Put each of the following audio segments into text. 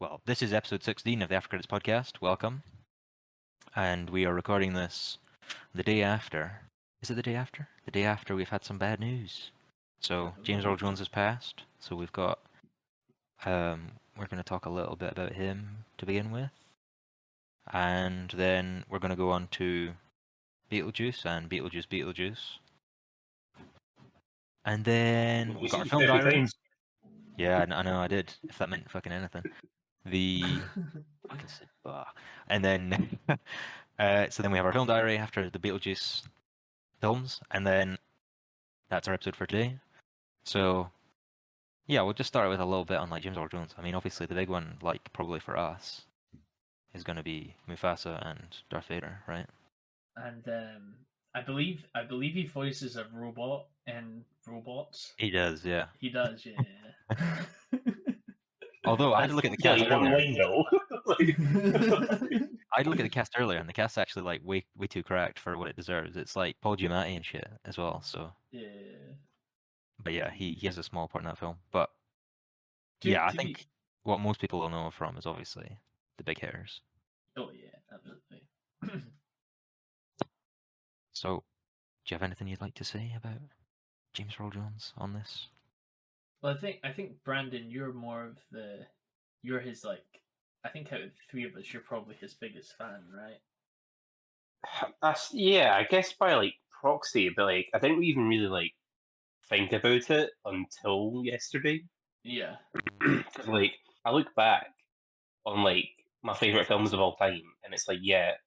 Well, this is episode 16 of the After Credits podcast. Welcome. And we are recording this the day after. Is it the day after? The day after we've had some bad news. So, James Earl Jones has passed. So we've got... we're going to talk a little bit about him to begin with. And then we're going to go on to Beetlejuice and Beetlejuice. And then we've got our film diary. Yeah, I know I did, if that meant fucking anything. And then so then we have our film diary after the Beetlejuice films, and then that's our episode for today. So yeah, we'll just start with a little bit on like James Earl Jones. I mean, obviously the big one, like probably for us, is going to be Mufasa and Darth Vader, right? And I believe he voices a robot in Robots. He does, yeah. He does, yeah. Although I had to look at the cast earlier. I had to look at the cast earlier, and the cast's actually like way too correct for what it deserves. It's like Paul Giamatti and shit as well. So yeah. But yeah, he has a small part in that film. But I think what most people will know him from is obviously the big hairs. Oh yeah, absolutely. So, do you have anything you'd like to say about James Earl Jones on this? Well, I think Brandon, you're his like. I think out of the three of us, you're probably his biggest fan, right? Yeah, I guess by like proxy, but like I didn't even really like think about it until yesterday. Yeah. Because like I look back on like my favorite films of all time, and it's like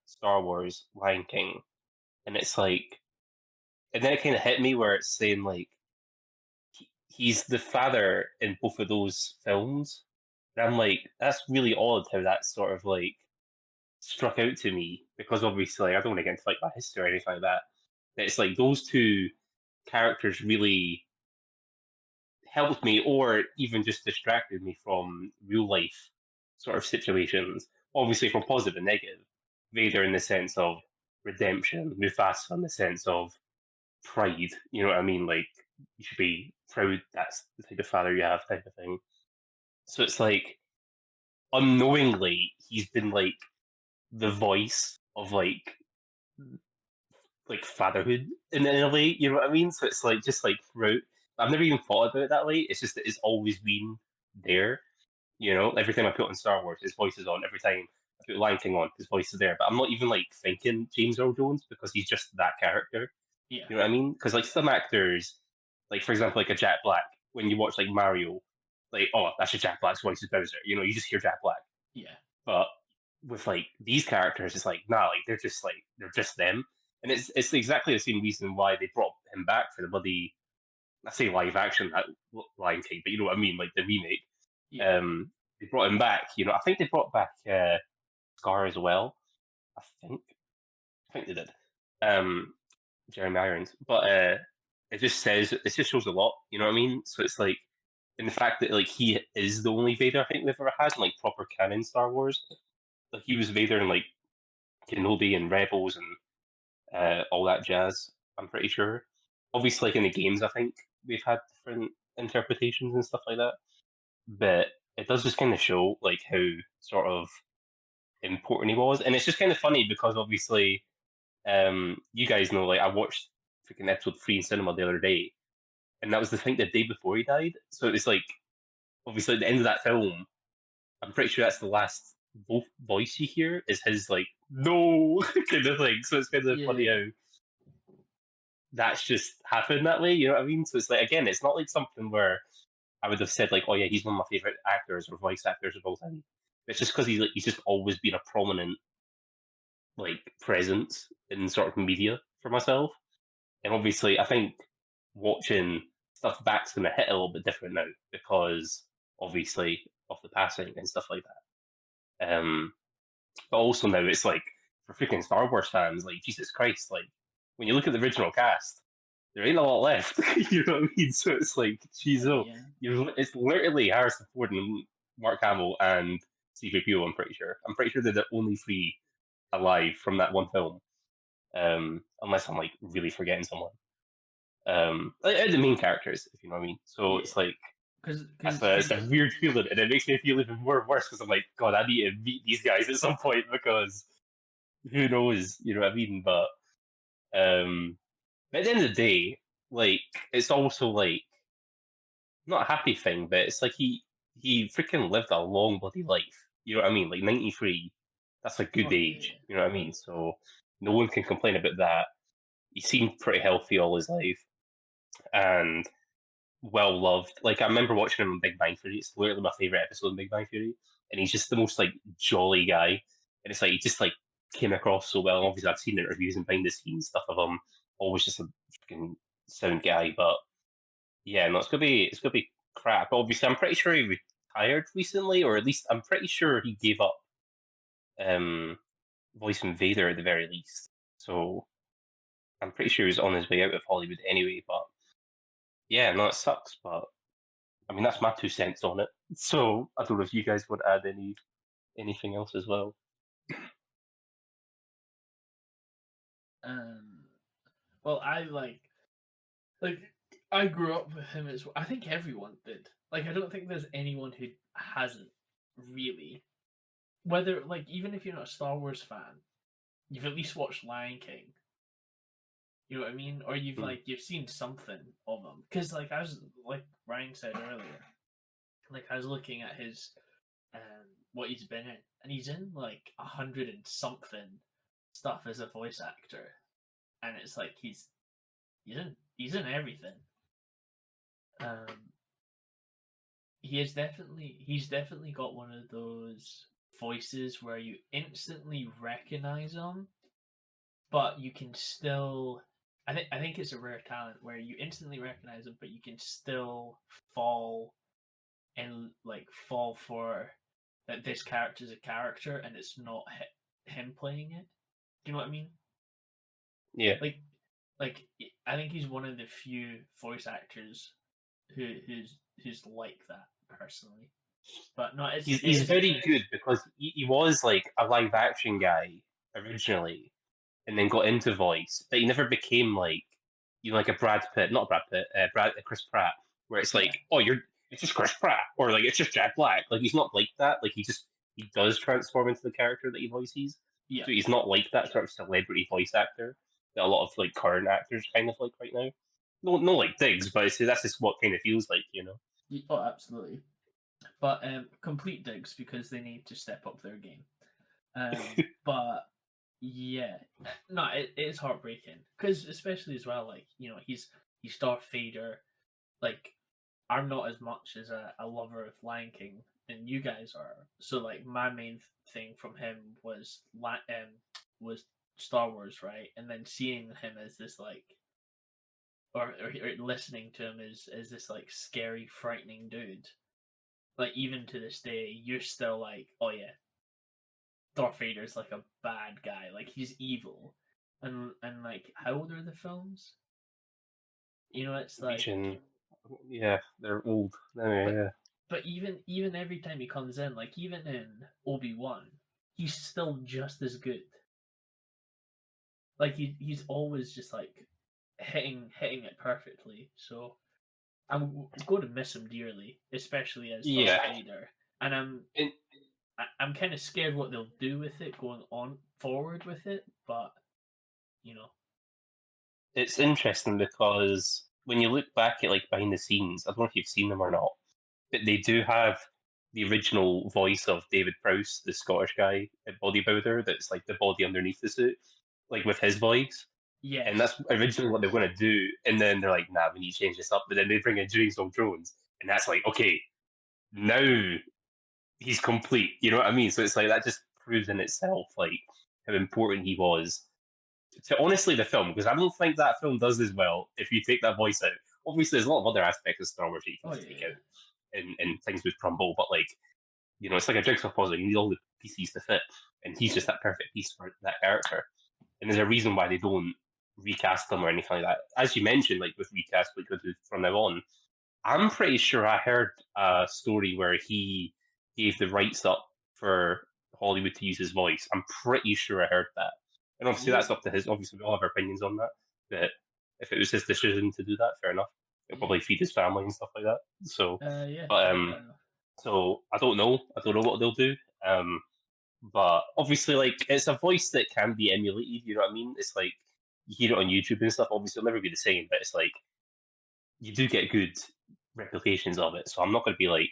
Star Wars, Lion King, and it's like, and then it kind of hit me where it's saying like he's the father in both of those films. And I'm like, that's really odd how that sort of like struck out to me, because obviously I don't want to get into like my history or anything like that. But it's like those two characters really helped me, or even just distracted me from real life sort of situations. Obviously, from positive and negative. Vader in the sense of redemption, Mufasa in the sense of pride. You know what I mean? Like, you should be proud. That's the type of father you have, type of thing. So it's like, unknowingly, he's been like the voice of like fatherhood in a way. You know what I mean? So it's like just like throughout. I've never even thought about it that way. It's just that it's always been there. You know, every time I put on Star Wars, his voice is on. Every time I put Lion King on, his voice is there. But I'm not even like thinking James Earl Jones, because he's just that character. Yeah. You know what I mean? Because like some actors, like for example, like a Jack Black, when you watch like Mario, like, oh, that's just Jack Black's voice is Bowser. You know, you just hear Jack Black. Yeah. But with like these characters, it's like nah, like they're just them. And it's exactly the same reason why they brought him back for the bloody, I say live action Lion King, but you know what I mean, like the remake. Yeah. They brought him back. You know, I think they brought back Scar as well. I think they did. Jeremy Irons, but it just shows a lot. You know what I mean? So it's like, in the fact that like he is the only Vader I think we've ever had in like proper canon Star Wars. Like he was Vader in like Kenobi and Rebels and all that jazz. I'm pretty sure. Obviously, like in the games, I think we've had different interpretations and stuff like that. But it does just kind of show like how sort of important he was, and it's just kind of funny because obviously, you guys know, like I watched freaking episode 3 in cinema the other day, and that was the day before he died. So it's like, obviously, at the end of that film, I'm pretty sure that's the last voice you hear is his like no kind of thing. So it's kind of funny how that's just happened that way. You know what I mean? So it's like, again, it's not like something where I would have said like, oh yeah, he's one of my favorite actors or voice actors of all time. It's just because he's just always been a prominent like presence in sort of media for myself. And obviously, I think watching stuff back's going to hit a little bit different now because obviously of the passing and stuff like that. But also now it's like, for freaking Star Wars fans, like Jesus Christ, like when you look at the original cast, there ain't a lot left. You know what I mean? So it's like, geez, it's literally Harrison Ford and Mark Hamill and C-3PO. I'm pretty sure they're the only three alive from that one film. Unless I'm like really forgetting someone. The main characters, if you know what I mean. So it's like, It's a weird feeling, and it makes me feel even more worse because I'm like, God, I need to meet these guys at some point because who knows, you know what I mean? But at the end of the day, like it's also like not a happy thing, but it's like he freaking lived a long bloody life. You know what I mean? Like 93, that's a good age. Yeah. You know what I mean? So no one can complain about that. He seemed pretty healthy all his life and well loved. Like I remember watching him on Big Bang Theory. It's literally my favorite episode of Big Bang Theory, and he's just the most like jolly guy. And it's like he just like came across so well. Obviously, I've seen interviews and behind the scenes stuff of him. Always just a freaking sound guy, but yeah, no, it's gonna be crap. Obviously, I'm pretty sure he retired recently, or at least I'm pretty sure he gave up um, voicing Vader at the very least. So I'm pretty sure he's on his way out of Hollywood anyway. But yeah, no, it sucks. But I mean, that's my 2 cents on it. So I don't know if you guys would add anything else as well. Well, I I grew up with him as well. I think everyone did. Like, I don't think there's anyone who hasn't really. Whether like even if you're not a Star Wars fan, you've at least watched Lion King. You know what I mean? Or you've seen something of him. Because I was like Ryan said earlier, like I was looking at his what he's been in, and he's in like 100 and something stuff as a voice actor, and it's like he's in everything. He's definitely got one of those voices where you instantly recognize him, but you can still. I think it's a rare talent where you instantly recognize him, but you can still fall for that this character's a character and it's not him playing it. Do you know what I mean? Yeah. Like I think he's one of the few voice actors who's like that personally. But no, he's very good because he was like a live action guy originally, and then got into voice, but he never became like like a Chris Pratt, where it's like, oh, it's just Chris Pratt, or like it's just Jack Black. Like he's not like that. Like he does transform into the character that he voices. Yeah. So he's not like that sort of celebrity voice actor that a lot of like current actors kind of like right now. No, like digs, but that's just what kind of feels like, you know. Oh, absolutely. But complete digs because they need to step up their game. But yeah, no, it is heartbreaking because especially as well, like he's Darth Vader. Like I'm not as much as a lover of Lion King and you guys are. So like my main thing from him was Star Wars, right? And then seeing him as this like, or listening to him as this like scary, frightening dude. Like even to this day, you're still like, oh yeah, Darth Vader's like a bad guy, like he's evil, and like how old are the films? It's like yeah, they're old. Yeah. But even every time he comes in, like even in Obi-Wan, he's still just as good. Like he's always just like hitting it perfectly. So I'm going to miss him dearly, especially as Darth Vader. And I'm kind of scared what they'll do with it going on forward with it, but it's interesting because when you look back at like behind the scenes, I don't know if you've seen them or not, but they do have the original voice of David Prowse, the Scottish guy at bodybuilder, that's like the body underneath the suit, like with his voice. Yeah. And that's originally what they were going to do. And then they're like, nah, we need to change this up. But then they bring in James Earl Jones. And that's like, okay, now he's complete. You know what I mean? So it's like, that just proves in itself, like, how important he was to honestly the film. Because I don't think that film does as well if you take that voice out. Obviously, there's a lot of other aspects of Star Wars that you can take out. And things would crumble. But, like, it's like a jigsaw puzzle. You need all the pieces to fit. And he's just that perfect piece for that character. And there's a reason why they don't recast them or anything like that. As you mentioned, like with recast, like from now on, I'm pretty sure I heard a story where he gave the rights up for Hollywood to use his voice. I'm pretty sure I heard that. And obviously that's up to his. Obviously we all have our opinions on that. But if it was his decision to do that, fair enough. He'll probably feed his family and stuff like that. So, Yeah. but fair enough. so I don't know. I don't know what they'll do. But obviously, like it's a voice that can be emulated. You know what I mean? It's like you hear it on YouTube and stuff. Obviously, it'll never be the same, but it's like you do get good replications of it. So I'm not going to be like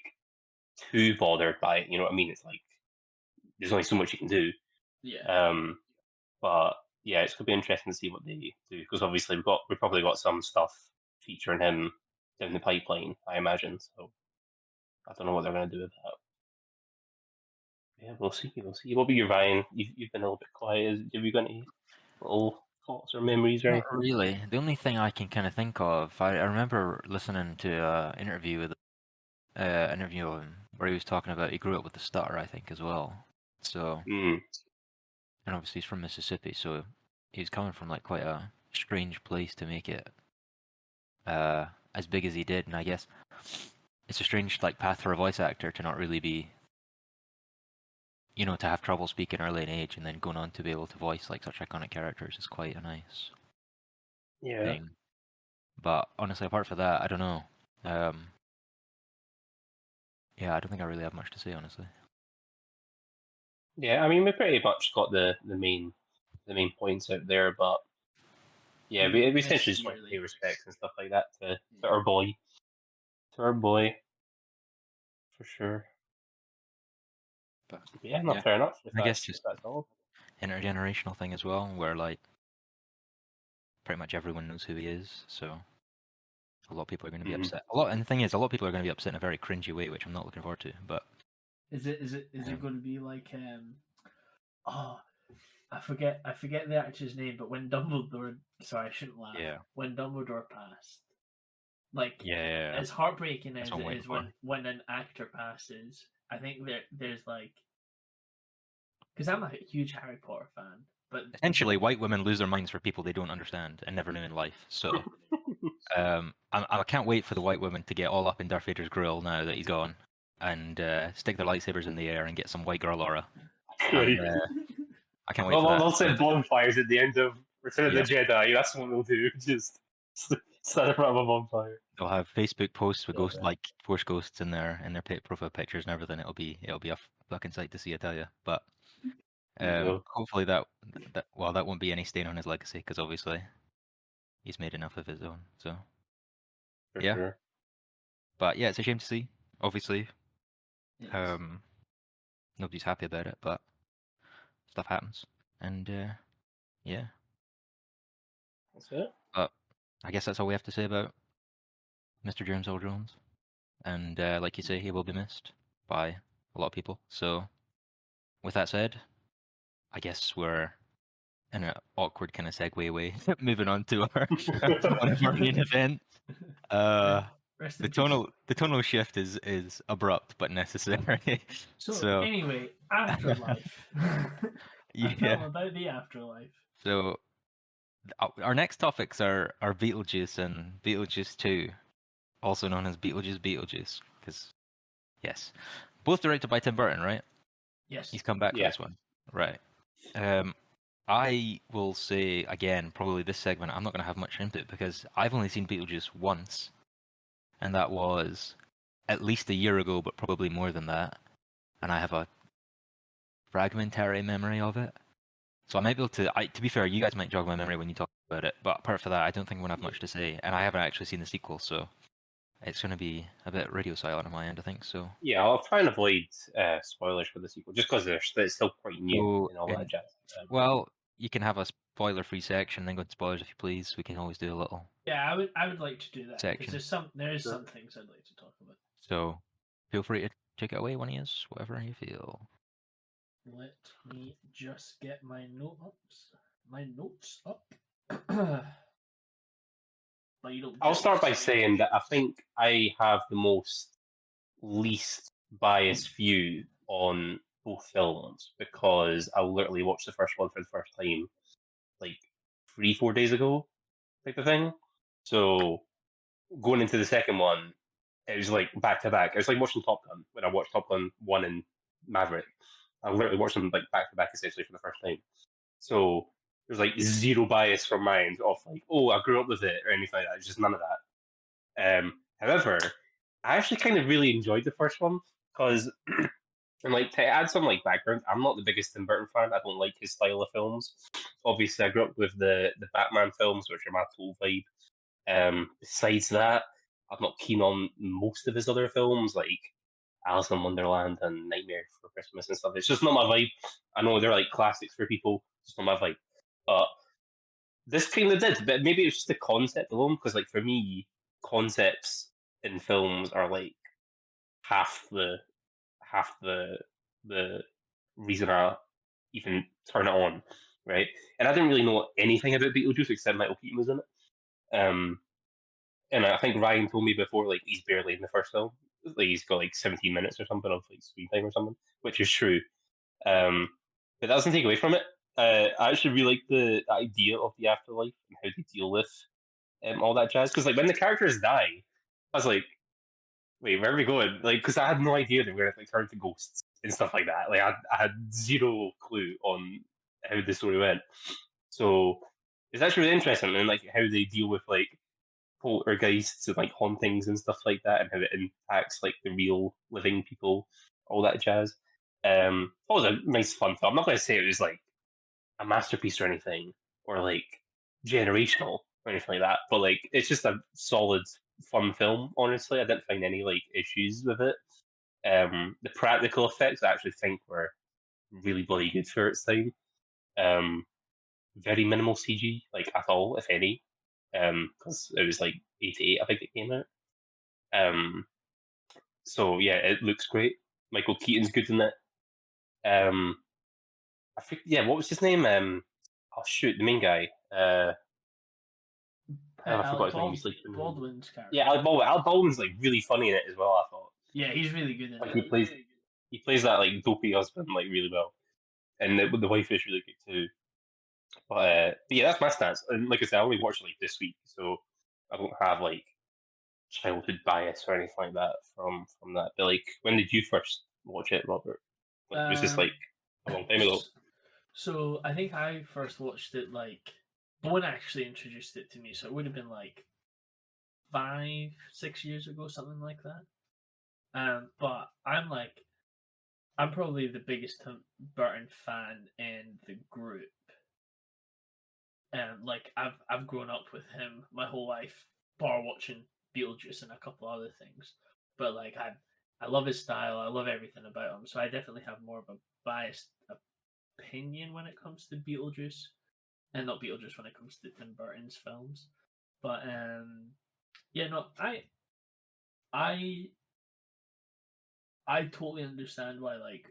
too bothered by it. You know what I mean? It's like there's only so much you can do. Yeah. But yeah, it's going to be interesting to see what they do because obviously we've probably got some stuff featuring him down the pipeline. I imagine. So I don't know what they're going to do with that. Yeah, we'll see. We'll see. What about you, Ryan? You've been a little bit quiet. Have you got any little thoughts or memories or Not anything? really. The only thing I can kind of think of, I remember listening to an interview with interview of him where he was talking about he grew up with the stutter, I think, as well. So, Mm. and obviously he's from Mississippi, so he's coming from like quite a strange place to make it as big as he did, and I guess it's a strange like path for a voice actor to not really be, to have trouble speaking early in age and then going on to be able to voice like such iconic characters is quite a nice Yeah. thing. But honestly, apart from that, I don't know. Yeah, I don't think I really have much to say, honestly. Yeah, I mean, we pretty much got the main points out there, but yeah, we essentially just want to pay respects and stuff like that to our boy, for sure. But Yeah, not yeah, fair enough. If I guess that's, just if that's all. intergenerational thing as well, where like pretty much everyone knows who he is, so a lot of people are going to be Mhm. upset. And the thing is, a lot of people are going to be upset in a very cringy way, which I'm not looking forward to. But Is it going to be like oh, I forget the actor's name, but when Dumbledore, sorry, I shouldn't laugh. yeah, When Dumbledore passed, like yeah, as heartbreaking that's as what I'm it waiting is for. when an actor passes, I think there's like, because I'm a huge Harry Potter fan, but Essentially, white women lose their minds for people they don't understand and never knew in life. So, I can't wait for the white women to get all up in Darth Vader's grill now that he's gone, and stick their lightsabers in the air and get some white girl aura. And I can't wait for that. They'll set bonfires at the end of Return of Yep. the Jedi. That's what they'll do. Just stand in front of a bonfire. They'll have Facebook posts with Yeah, ghosts yeah. like Force ghosts in their profile pictures and everything. It'll be a fucking sight to see, I tell you. But There you go. hopefully that won't be any stain on his legacy because obviously he's made enough of his own. So For yeah, sure. but yeah, it's a shame to see. Obviously, yes. nobody's happy about it, but stuff happens, and yeah. That's it. But I guess that's all we have to say about Mr. James Earl Jones. And like you say, he will be missed by a lot of people. So with that said, I guess we're in an awkward kind of segue way, moving on to our one of our main events. Rest The in peace. tonal shift is abrupt but necessary. So anyway, afterlife. I yeah. felt about the afterlife. So our next topics are Beetlejuice and Beetlejuice 2, also known as Beetlejuice, because yes, both directed by Tim Burton, right? Yes. He's come back for Yeah. this one, right? I will say again, probably this segment I'm not going to have much input because I've only seen Beetlejuice once, and that was at least a year ago, but probably more than that. And I have a fragmentary memory of it. So I might be able to. To be fair, you guys might jog my memory when you talk about it, but apart from that, I don't think I'm gonna have much to say. And I haven't actually seen the sequel, so it's gonna be a bit radio silent on my end, I think. So. Yeah, I'll try and avoid spoilers for the sequel, just because it's still quite new So, and all that jazz. well, you can have a spoiler-free section, then go to spoilers if you please. We can always do a little Yeah, I would like to do that section. because there is some things I'd like to talk about. So, feel free to take it away when he is, whatever you feel. Let me just get my notes up. But you don't. I'll start by saying that I think I have the least biased view on both films because I literally watched the first one for the first time like 3-4 days ago, type of thing. So going into the second one, it was like back to back. It was like watching Top Gun when I watched Top Gun 1 and Maverick. I literally watched them like back to back essentially for the first time. So there's like zero bias from mine of like, oh, I grew up with it or anything like that. It's just none of that. However, I actually kind of really enjoyed the first one because, and like to add some like background, I'm not the biggest Tim Burton fan. I don't like his style of films. Obviously, I grew up with the Batman films, which are my total vibe. Besides that, I'm not keen on most of his other films, like Alice in Wonderland and Nightmare Before Christmas and stuff. It's just not my vibe. I know they're like classics for people. It's not my vibe. But this kind of did. But maybe it's just the concept alone, because like for me, concepts in films are like half the half the reason I even turn it on, right? And I didn't really know anything about Beetlejuice except Michael Keaton was in it. And I think Ryan told me before, like he's barely in the first film. Like he's got like 17 minutes or something of like screen time or something, which is true. But that doesn't take away from it. I actually really like the idea of the afterlife and how they deal with all that jazz. Because like when the characters die, I was like, wait, where are we going? Like, because I had no idea they were gonna like turn to ghosts and stuff like that. Like, I had zero clue on how the story went. So it's actually really interesting, and like how they deal with like poltergeists and like hauntings and stuff like that, and how it impacts like the real living people, all that jazz. It was a nice fun film. I'm not going to say it was like a masterpiece or anything, or like generational or anything like that, but like it's just a solid, fun film. Honestly, I didn't find any like issues with it. The practical effects I actually think were really bloody good for its time. Very minimal CG, like at all, if any, because it was like 88, I think it came out. Um, so yeah, it looks great. Michael Keaton's good in it. I think yeah, what was his name? Oh shoot, the main guy. Oh, I forgot his name. He's like Baldwin's character. yeah, Alec Baldwin. Alec Baldwin's like really funny in it as well. I thought Yeah, he's really good in like it. he plays that like dopey husband like really well, and the wife is really good too. But yeah, that's my stance. And like I said, I only watched it like this week, so I don't have like childhood bias or anything like that from that. But like, when did you first watch it, Robert? Like, was this like a long time ago? So I think I first watched it like no one actually introduced it to me, so it would have been like 5, 6 years ago, something like that. But I'm probably the biggest Tim Burton fan in the group. Like I've grown up with him my whole life, bar watching Beetlejuice and a couple other things. But like I love his style, I love everything about him. So I definitely have more of a biased opinion when it comes to Beetlejuice, and not Beetlejuice when it comes to Tim Burton's films. But yeah, no, I I totally understand why like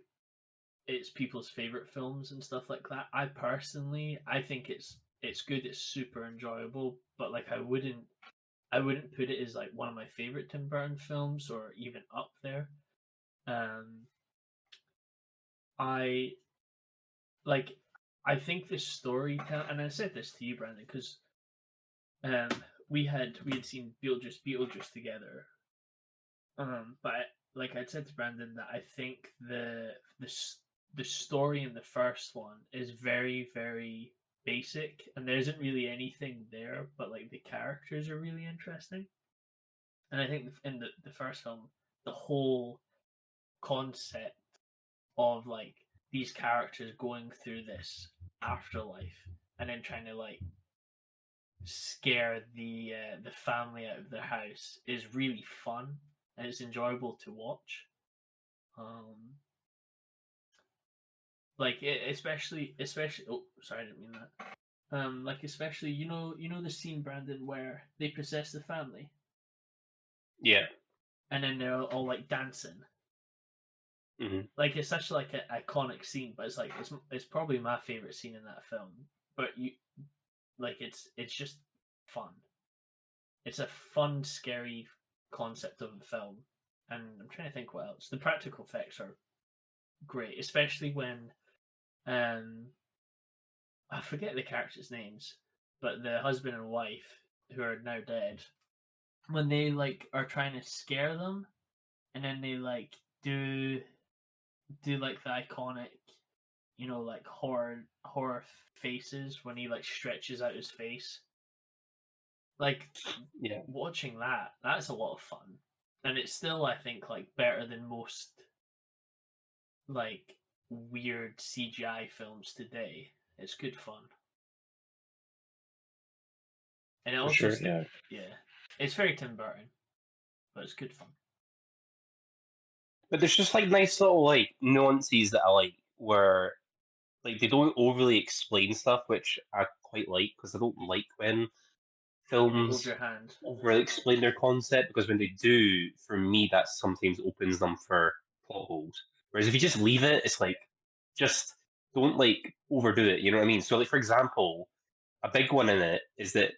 it's people's favorite films and stuff like that. I personally, I think it's good. It's super enjoyable, but like I wouldn't put it as like one of my favorite Tim Burton films or even up there. Um, I like I think the storytelling, and I said this to you, Brandon, because um we had seen Beetlejuice together. But like I said to Brandon, that I think the story in the first one is very very basic, and there isn't really anything there, but like the characters are really interesting. And I think in the first film, the whole concept of like these characters going through this afterlife and then trying to like scare the family out of their house is really fun, and it's enjoyable to watch. Um, like especially oh sorry, I didn't mean that. Like especially you know the scene, Brandon, where they possess the family Yeah. and then they're all like dancing. Mm-hmm. Like it's such like an iconic scene, but it's like it's probably my favorite scene in that film. But you like it's just fun. It's a fun, scary concept of a film, and I'm trying to think what else. The practical effects are great, especially when I forget the characters' names, but the husband and wife who are now dead, when they like are trying to scare them, and then they like do like the iconic, you know, like horror faces when he like stretches out his face. Like Yeah. watching that's a lot of fun, and it's still, I think, like better than most like weird CGI films today. It's good fun, and it For also sure, yeah. yeah, it's very Tim Burton, but it's good fun. But there's just like nice little like nuances that I like where like they don't overly explain stuff, which I quite like because I don't like when Hold films your hand. overly explain their concept because when they do, for me, that sometimes opens them for plot holes. Whereas if you just leave it, it's like just don't like overdo it. You know what I mean? So like for example, a big one in it is that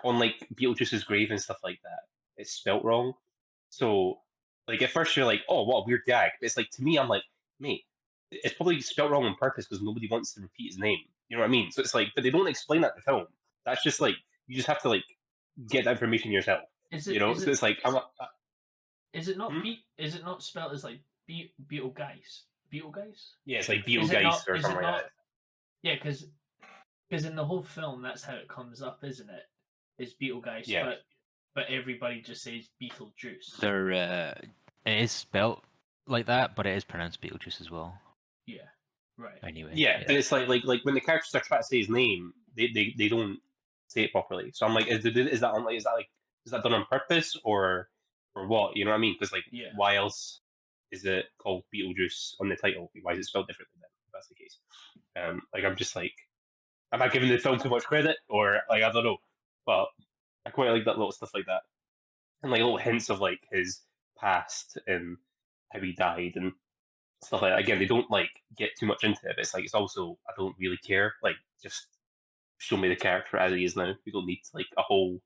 on like Beetlejuice's grave and stuff like that, it's spelt wrong. So like at first you're like, oh, what a weird gag. But it's like to me, I'm like, mate, it's probably spelt wrong on purpose because nobody wants to repeat his name. You know what I mean? So it's like, but they don't explain that in the film. That's just like you just have to like get that information yourself. Is You it? know, Is so it? it's like Is it not hmm? beat? Is it not spelled as like Beetlejuice? Beetlejuice? Yeah, it's like Is it Beetlejuice not? or Is something it like not? that. Yeah, because in the whole film, that's how it comes up, isn't it? Is Beetlejuice, Yeah, but everybody just says Beetlejuice. There, it is spelt like that, but it is pronounced Beetlejuice as well. Yeah, right. Anyway, yeah, but it's like when the characters are trying to say his name, they don't say it properly. So I'm like, is that done on purpose or what? You know what I mean? Because like, Yeah. why else is it called Beetlejuice on the title? Why is it spelled differently then? If that's the case. Like I'm just like, am I giving the film too much credit or like I don't know, but I quite like that little stuff like that and like little hints of like his past and how he died and stuff like that. Again, they don't like get too much into it, but it's like it's also I don't really care. Like just show me the character as he is now. We don't need like a whole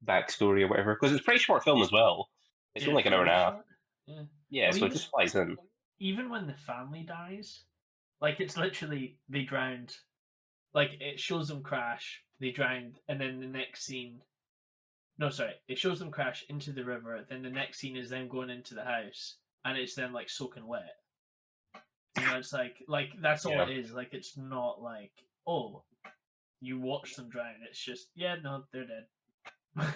backstory or whatever because it's a pretty short film as well. It's Yeah, only like an hour and fairly a half. short. Yeah. Yeah, Well, so it just flies in. even when the family dies, like it's literally they drowned. Like it shows them crash, they drowned, and then the next scene. No, sorry, it shows them crash into the river. Then the next scene is them going into the house, and it's them like soaking wet. You know, it's like that's all Yeah. it is. Like it's not like, oh, you watch them drown. It's just, yeah, no, they're dead.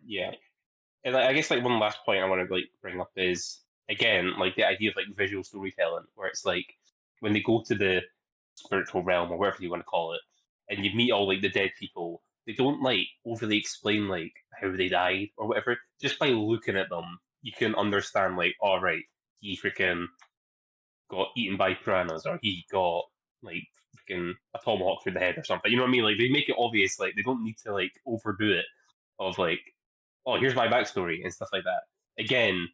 Yeah. And like, I guess like one last point I want to like bring up is again like the idea of like visual storytelling, where it's like when they go to the spiritual realm or whatever you want to call it, and you meet all like the dead people, they don't like overly explain like how they died or whatever. Just by looking at them, you can understand like, all right, he freaking got eaten by piranhas, or he got like freaking a tomahawk through the head or something. You know what I mean? Like they make it obvious. Like they don't need to like overdo it. Of like, oh, here's my backstory and stuff like that. Again,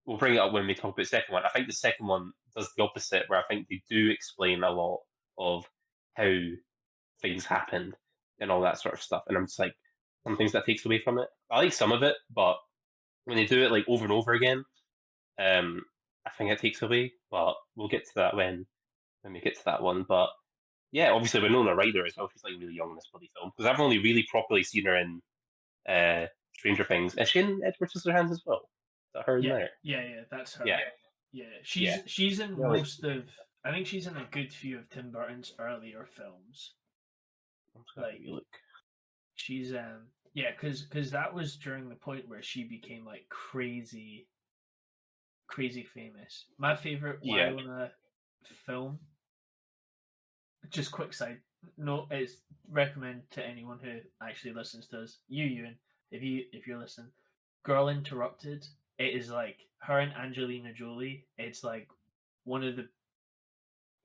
we'll bring it up when we talk about the second one. I think the second one does the opposite, where I think they do explain a lot of how things happened and all that sort of stuff. And I'm just like, some things that takes away from it. I like some of it, but when they do it like over and over again, I think it takes away. But we'll get to that when we get to that one. But yeah, obviously Winona Ryder as well. She's like really young in this bloody film because I've only really properly seen her in Stranger Things. Is she in Edward Scissorhands as well? Is that her in yeah, there? yeah, that's her. Yeah. Yeah, Yeah. she's in Yeah, like- most of. I think she's in a good few of Tim Burton's earlier films. I'm just gonna have a look. She's yeah, because that was during the point where she became like crazy famous. My favorite Yeah. Winona film. Just quick side note is recommend to anyone who actually listens to us. Ewan, if you're listening, Girl Interrupted. It is like her and Angelina Jolie. It's like one of the.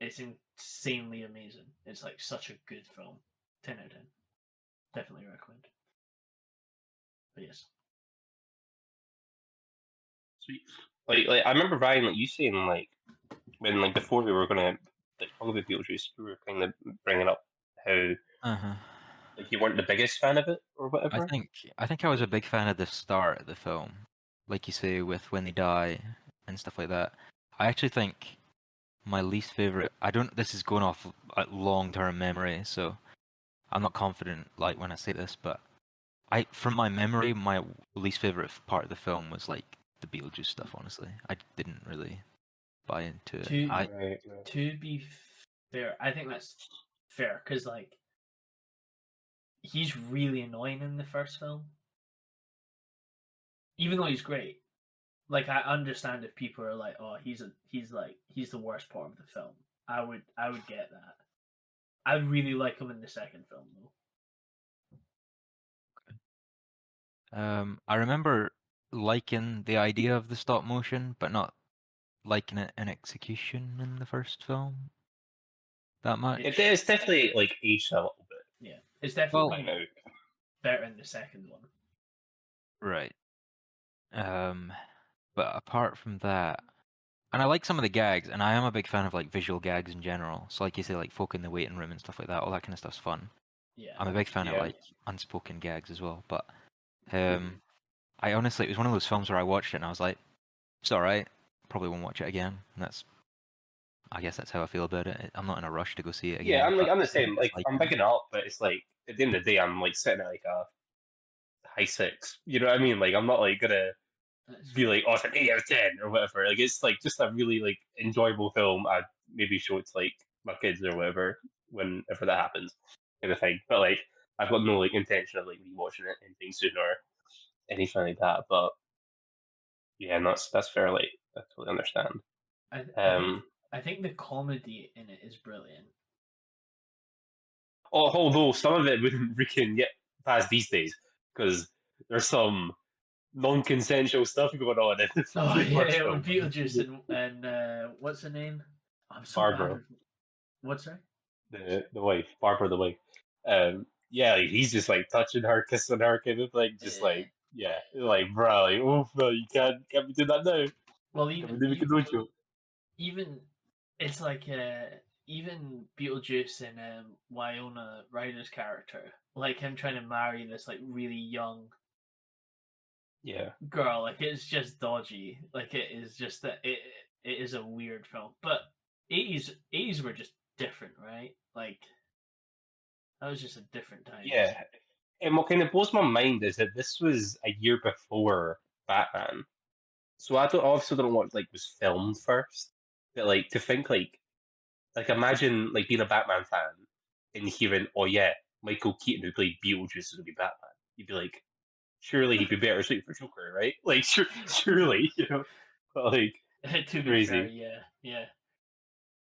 It's insanely amazing. It's like such a good film. 10 out of 10. Definitely recommend. But yes. Sweet. Like I remember Ryan, like you saying like when like before we were gonna like talk about Beetlejuice, we were kind of bringing up how Uh-huh. like you weren't the biggest fan of it or whatever. I think I was a big fan of the start of the film, like you say, with when they die and stuff like that. I actually think my least favorite. I don't. This is going off long-term memory, so I'm not confident like when I say this, but from my memory, my least favorite part of the film was like the Beetlejuice stuff. Honestly, I didn't really buy into it. Right. To be fair, I think that's fair because like he's really annoying in the first film, even though he's great. Like, I understand if people are like, "Oh, he's the worst part of the film." I would get that. I really like him in the second film though. I remember liking the idea of the stop motion, but not liking it in execution in the first film that much. It's definitely like aged a little bit. Yeah, it's By definitely now. better in the second one. Right. But apart from that, and I like some of the gags, and I am a big fan of like visual gags in general. So like you say, like folk in the waiting room and stuff like that, all that kind of stuff's fun. Yeah, I'm a big fan of Yeah. like unspoken gags as well. But I honestly, it was one of those films where I watched it and I was like, it's alright. Probably won't watch it again. And I guess that's how I feel about it. I'm not in a rush to go see it again. Yeah, but I'm the same. Like like, I'm picking it up, but it's like at the end of the day, I'm like sitting at like a high 6. You know what I mean? Like I'm not like gonna that's be like, oh, it's an 8 out of 10 or whatever. Like it's like just a really like enjoyable film. I'd maybe show it to like my kids or whatever whenever that happens, kind of thing. But like I've got no like intention of like rewatching it anything soon or anything like that. But yeah, and that's fair. Like I totally understand. I think the comedy in it is brilliant. Although some of it wouldn't freaking get past these days because there's some non-consensual stuff going on in the Oh first yeah, film. with Beetlejuice and what's her name? I'm so Barbara. bad. What's her? The wife, Barbara the wife. Yeah, like, he's just like touching her, kissing her, kind of like just like yeah, like bro, like oof, no, you can't be doing that now. Well, Can't be doing it. even it's like even Beetlejuice and Winona Ryder's character, like him trying to marry this like really young Yeah, girl, like it's just dodgy. Like it is just that it is a weird film. But 80s were just different, right? Like that was just a different time. yeah. And what kind of blows my mind is that this was a year before Batman. So I obviously don't know what like was filmed first, but like to think like imagine like being a Batman fan and hearing, oh yeah, Michael Keaton who played Beetlejuice is gonna be Batman. You'd be like, surely he'd be better suited for Joker, right? Like surely, you know. But like To be crazy. fair, yeah.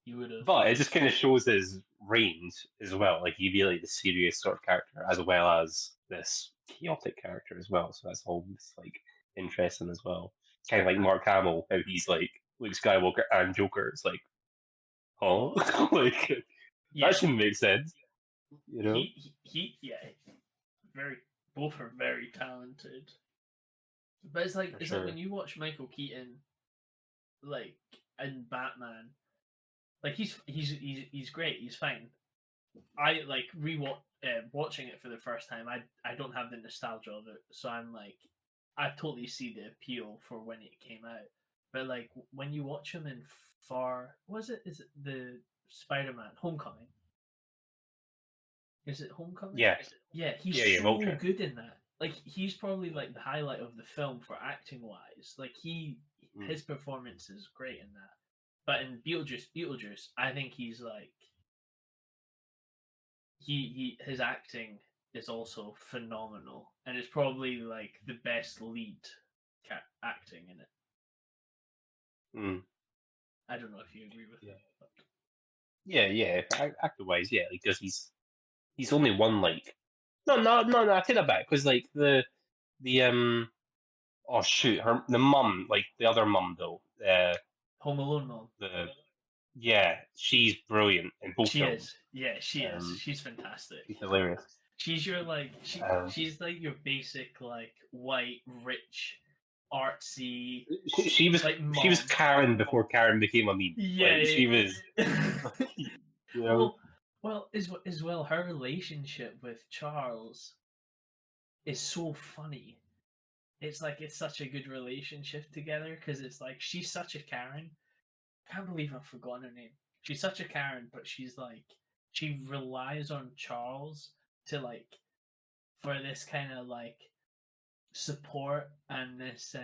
You would have. But it just kind of shows his range as well. Like he'd be like the serious sort of character as well as this chaotic character as well. So that's all like interesting as well. Kind of like Mark Hamill, how he's like Luke Skywalker and Joker. It's like, oh, like Yeah. that shouldn't make sense, you know? Yeah, very. Both are very talented. But it's like sure. like when you watch Michael Keaton, like in Batman, like he's great. He's fine. I like watching it for the first time. I don't have the nostalgia of it, so I'm like, I totally see the appeal for when it came out. But like when you watch him in is it the Spider-Man Homecoming? Is it Homecoming? Yeah. Yeah, he's so Vulture. good in that. Like he's probably like the highlight of the film for acting wise. Like his performance is great in that. But in Beetlejuice, I think he's like his acting is also phenomenal, and it's probably like the best lead acting in it. I don't know if you agree with that. But... Yeah. Actor wise, yeah, because he's only one like no, I take that back because like the oh shoot, the mum, like the other mum though, Home Alone mom. Yeah, she's brilliant in both she films. Is. Yeah, she is. She's fantastic. She's hilarious. She's your like she's like your basic like white rich artsy. She was like she was Karen before Karen became a meme. Yeah, like, she was. You know? Well, as well, her relationship with Charles is so funny. It's like it's such a good relationship together because it's like she's such a Karen. I can't believe I've forgotten her name. She's such a Karen, but she's like she relies on Charles to like for this kind of like support and this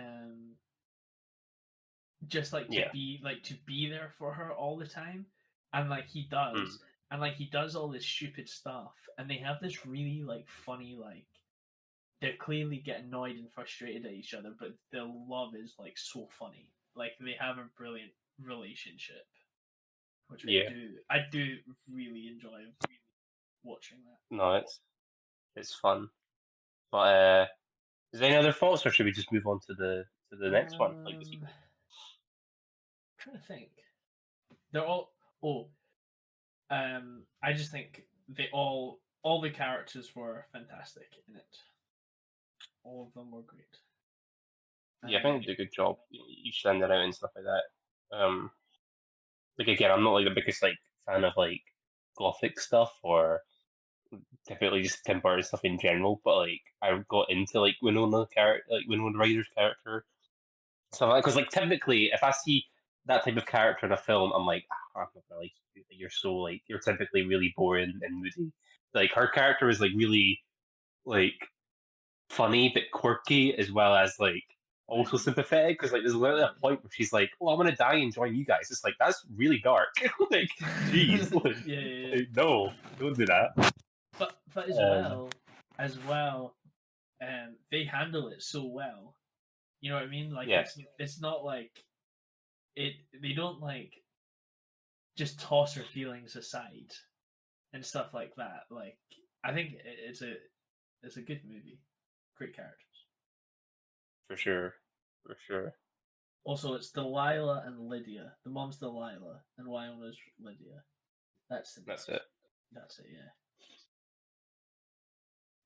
just like to be there for her all the time, and like he does, and like he does all this stupid stuff, and they have this really like funny like they're clearly getting annoyed and frustrated at each other, but their love is like so funny. Like they have a brilliant relationship, which I do really enjoy watching that. No, it's fun. But is there any other thoughts, or should we just move on to the next one, like the sequel? I'm trying to think. They're all I just think they all the characters were fantastic in it. All of them were great. Yeah, I think they did a good job. You stand it out and stuff like that. Like again, I'm not like the biggest like fan of like gothic stuff or typically just Tim Burton stuff in general, but like I got into like Winona Ryder's character. So because like typically if I see that type of character in a film, I'm like, I'm not gonna like you. Like, you're so like you're typically really boring and moody. Like her character is like really like funny but quirky as well as like also sympathetic because like there's literally a point where she's like, "Oh, I'm gonna die and join you guys." It's like that's really dark. Like, jeez, like, yeah. like, no, don't do that. But as well, they handle it so well. You know what I mean? Like Yeah. it's not like it. They don't like just toss her feelings aside and stuff like that. Like I think it's a good movie. Great characters. For sure. Also, it's Delilah and Lydia. The mom's Delilah and Wyona's Lydia. That's it. That's it. Yeah.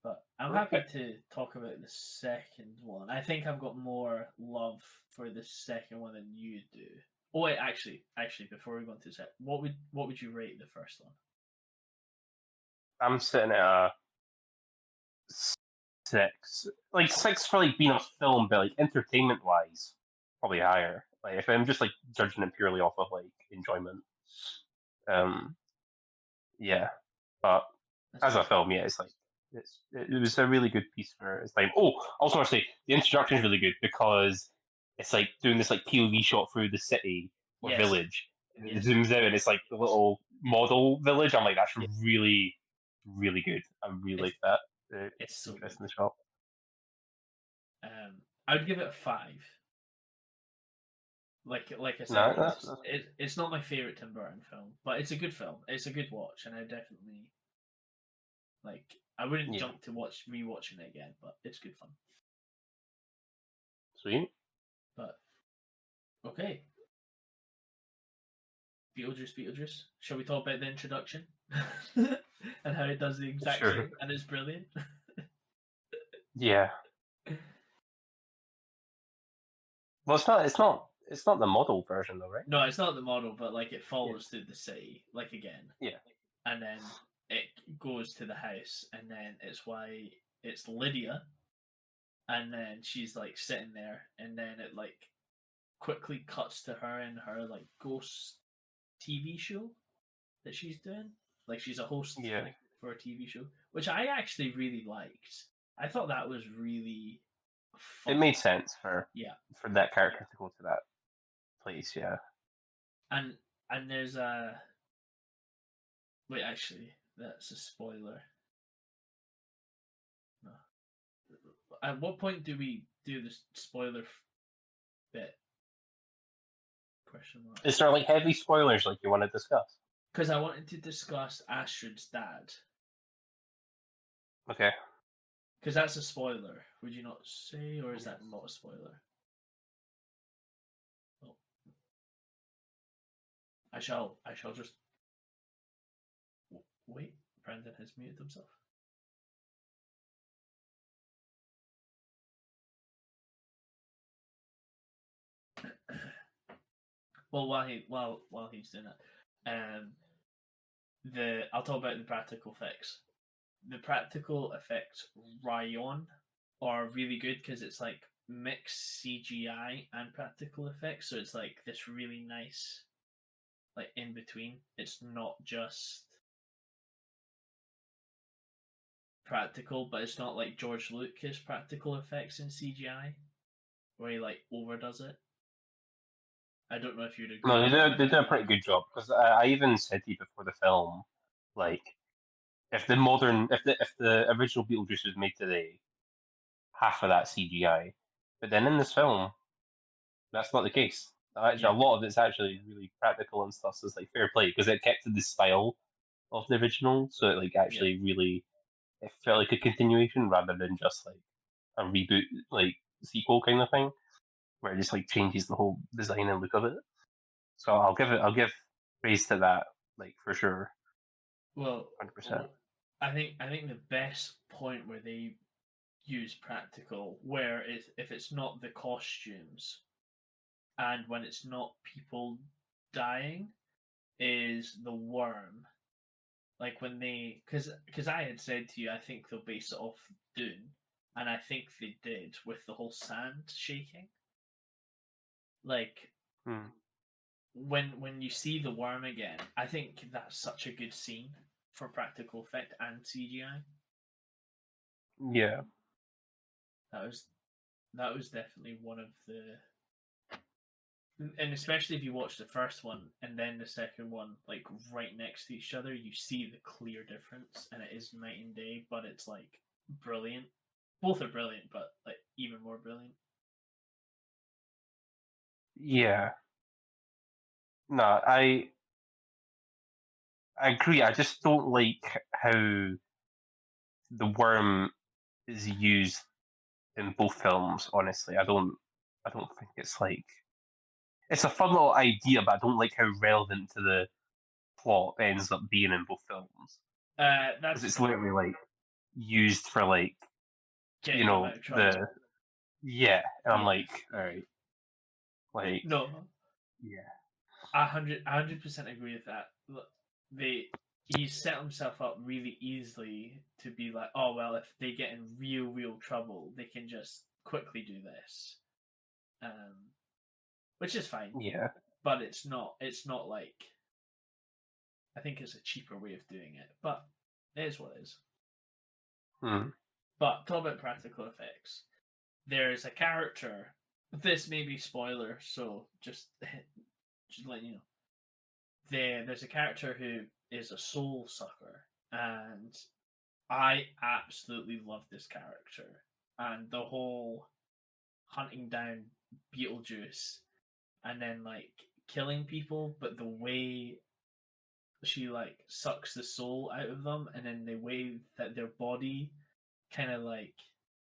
But I'm happy to talk about the second one. I think I've got more love for the second one than you do. Oh wait, actually, before we go into the second, what would you rate the first one? I'm sitting at a 6. Like 6 for like being a film, but like entertainment wise, probably higher. Like if I'm just like judging it purely off of like enjoyment. Yeah. But as a film, yeah, it's like it was a really good piece for its time. Oh, I also want to say the introduction is really good because it's like doing this like POV shot through the city or village. And it zooms out and it's like the little model village. I'm like, that's really, really good. I really like that. It's so interesting good. shot. I would give it a 5. Like I said, No, it's not my favorite Tim Burton film, but it's a good film. It's a good watch, and I definitely like. I wouldn't jump to rewatching it again, but it's good fun. Sweet. But okay, Beetlejuice. Shall we talk about the introduction and how it does the exact same, and it's brilliant. Yeah. Well, it's not the model version though, right? No, it's not the model, but like it follows through the city, like again. Yeah. And then it goes to the house, and then it's Lydia, and then she's like sitting there, and then it like quickly cuts to her in her like ghost TV show that she's doing. Like she's a host for a TV show, which I actually really liked. I thought that was really fun. It made sense for that character to go to that place, yeah. And there's a wait, actually, that's a spoiler. No. At what point do we do the spoiler bit? Question mark. Is there like heavy spoilers like you want to discuss? Because I wanted to discuss Astrid's dad. Okay. Because that's a spoiler. Would you not say, or is that not a spoiler? Oh. I shall just wait. Brandon has muted himself. Well, while he's doing that, I'll talk about the practical effects. The practical effects Ryan are really good because it's like mixed CGI and practical effects, so it's like this really nice, like in between. It's not just practical, but it's not like George Lucas practical effects in CGI, where he like overdoes it. I don't know if you'd agree. No, they did a pretty good job because I even said to you before the film Like, if the original Beetlejuice was made today, half of that CGI. But then in this film, that's not the case. Actually, Yeah. a lot of it's actually really practical and stuff. So it's like fair play because it kept to the style of the original, so it like actually really it felt like a continuation rather than just like a reboot, like sequel kind of thing, where it just like changes the whole design and look of it. So I'll give praise to that, like for sure, Well, 100%. I think the best point where they use practical, where if it's not the costumes, and when it's not people dying, is the worm. Like when they, because I had said to you, I think they'll base it off Dune, and I think they did with the whole sand shaking. Like Hmm. when you see the worm again, I think that's such a good scene for practical effect and CGI. Yeah, That was definitely one of the, and especially if you watch the first one and then the second one like right next to each other, you see the clear difference, and it is night and day, but it's like brilliant. Both are brilliant, but like even more brilliant. yeah. No, I agree. I just don't like how the worm is used in both films. Honestly, I don't think it's like it's a fun little idea, but I don't like how relevant to the plot it ends up being in both films because That's it's fair. literally like used for like Getting them out of trouble. the yeah, and I'm Yeah. like, all right, like No, yeah, 100% agree with that. Look, he set himself up really easily to be like, oh well, if they get in real trouble, they can just quickly do this, which is fine. yeah, But it's not. It's not like, I think it's a cheaper way of doing it, but it is what it is. hmm. But talk about practical effects. There's a character. This may be spoiler, so just let you know. There's a character who is a soul sucker, and I absolutely love this character. And the whole hunting down Beetlejuice and then like killing people, but the way she like sucks the soul out of them, and then the way that their body kind of like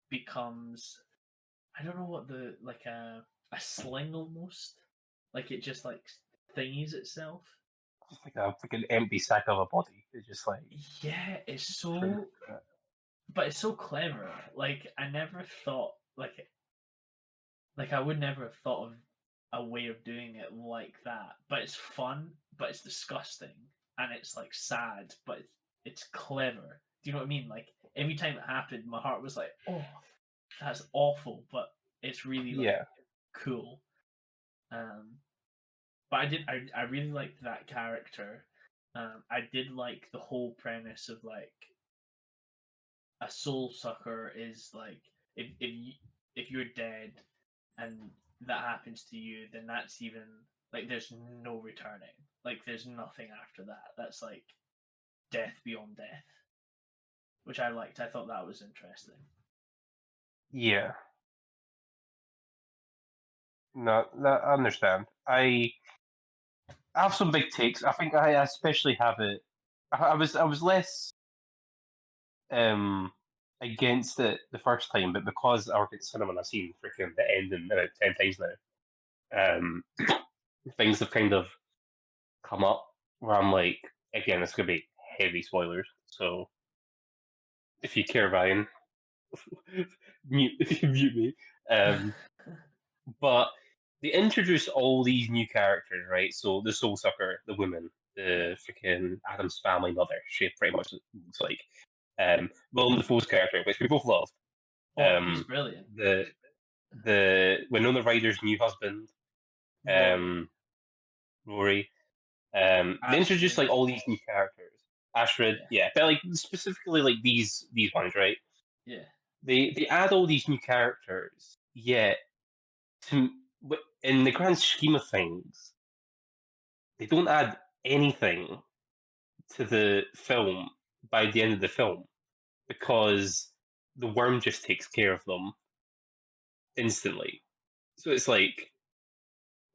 becomes, I don't know what the, like a sling almost, like it just like thingies itself. Just like a freaking empty sack of a body. It's just like Yeah, it's so, but it's so clever. Like I never thought, like I would never have thought of a way of doing it like that. But it's fun, but it's disgusting, and it's like sad, but it's clever. Do you know what I mean? Like every time it happened, my heart was like, "Oh, that's awful," but it's really like yeah, cool. But I really liked that character. I did like the whole premise of like a soul sucker is like, if you're dead and that happens to you, then that's even like there's no returning. Like there's nothing after that. That's like death beyond death, which I liked. I thought that was interesting. yeah. No, I understand. I have some big takes. I think I especially have it. I was less against it the first time, but because I work at cinema and I've seen freaking the ending about 10 times now, things have kind of come up where I'm like, again, it's gonna be heavy spoilers. So if you care, Ryan, mute me. But they introduce all these new characters, right? So the Soul Sucker, the woman, the freaking Adam's family mother, she pretty much looks like. Willem Dafoe's character, which we both love. Oh, he's brilliant. The Winona Ryder's new husband, Rory. Rory. They introduced like Astrid. all these new characters. Astrid, yeah, but like specifically like these ones, right? Yeah. They add all these new characters, yet to, in the grand scheme of things, they don't add anything to the film by the end of the film because the worm just takes care of them instantly. So it's like,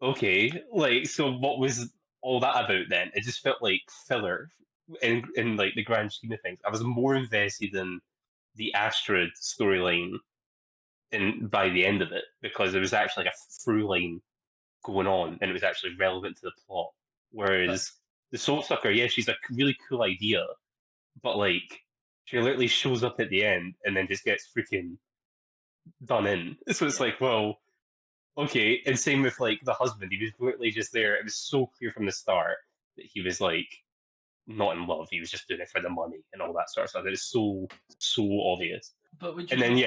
okay, like, so what was all that about then? It just felt like filler in like the grand scheme of things. I was more invested in the Astrid storyline in by the end of it because there was actually like a through line going on and it was actually relevant to the plot. Whereas the Soul Sucker, yeah, she's a really cool idea, but like she literally shows up at the end and then just gets freaking done in. So it's Yeah. like, well, okay. And same with like the husband, he was literally just there. It was so clear from the start that he was like not in love. He was just doing it for the money and all that sort of stuff. It is so obvious. But would you And then not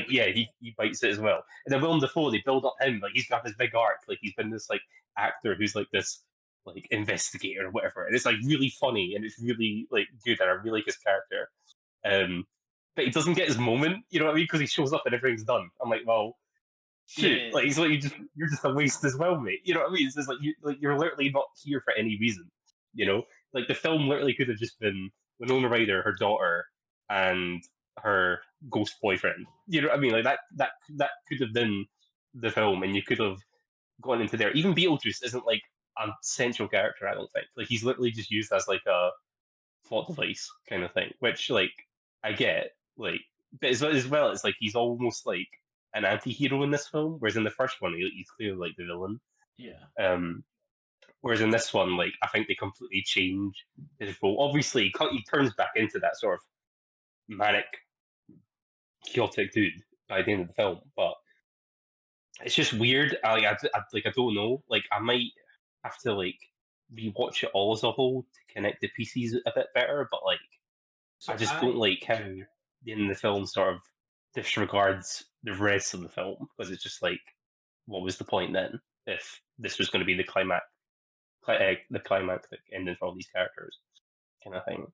yeah, think that he bites it as well. And then Willem Dafoe, they build up him like he's got this big arc, like he's been this like actor who's like this like investigator or whatever, and it's like really funny and it's really like good, and I really like his character. But he doesn't get his moment, you know what I mean? Because he shows up and everything's done. I'm like, well, shoot, Yeah. like he's like you're just a waste as well, mate. You know what I mean? It's just like you're literally not here for any reason. You know, like the film literally could have just been Winona Ryder, her daughter, and her ghost boyfriend. You know what I mean? Like that could have been the film, and you could have gone into there. Even Beetlejuice isn't like a central character. I don't think. Like he's literally just used as like a plot device kind of thing, which like I get. Like, but as well, it's like he's almost like an anti-hero in this film, whereas in the first one he's clearly like the villain. Yeah. Whereas in this one, like I think they completely change his role. Obviously, he turns back into that sort of manic, chaotic dude by the end of the film, but it's just weird. I don't know. Like I might have to like rewatch it all as a whole to connect the pieces a bit better. But like So I just don't like how in the film sort of disregards the rest of the film because it's just like, what was the point then if this was going to be the the climactic ending for all these characters, kind of thing.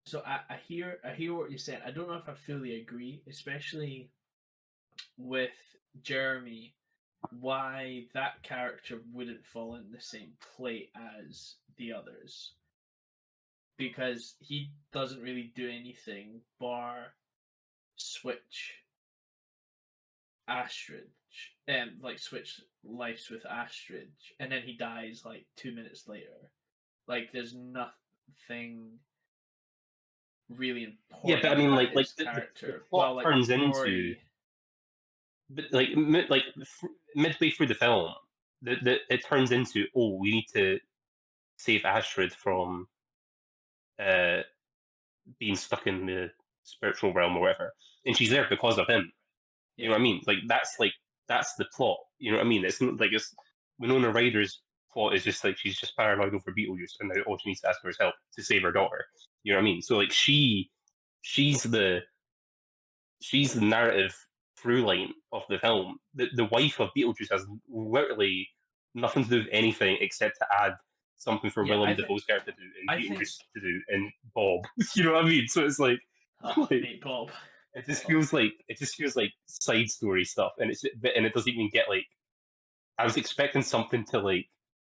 So I hear what you're saying. I don't know if I fully agree, especially with Jeremy, why that character wouldn't fall in the same plate as the others. Because he doesn't really do anything bar switch Astrid, like switch lives with Astrid, and then he dies like 2 minutes later. Like there's nothing really important. Yeah, but I mean, about like his the character. plot Like turns into, Rory, but like midway through the film, it turns into, oh, we need to save Astrid from uh being stuck in the spiritual realm or whatever, and she's there because of him. You know what I mean? Like that's the plot. You know what I mean? It's not like it's Winona Ryder's plot is just like she's just paranoid over Beetlejuice, and now all she needs to ask for is help to save her daughter. You know what I mean? So like she's the narrative through line of the film. The wife of Beetlejuice has literally nothing to do with anything except to add something for Willem Dafoe's character to do and Beetlejuice to do and Bob. You know what I mean? So it's like, mate, Bob. it just feels like side story stuff, and it doesn't even get like. I was expecting something to like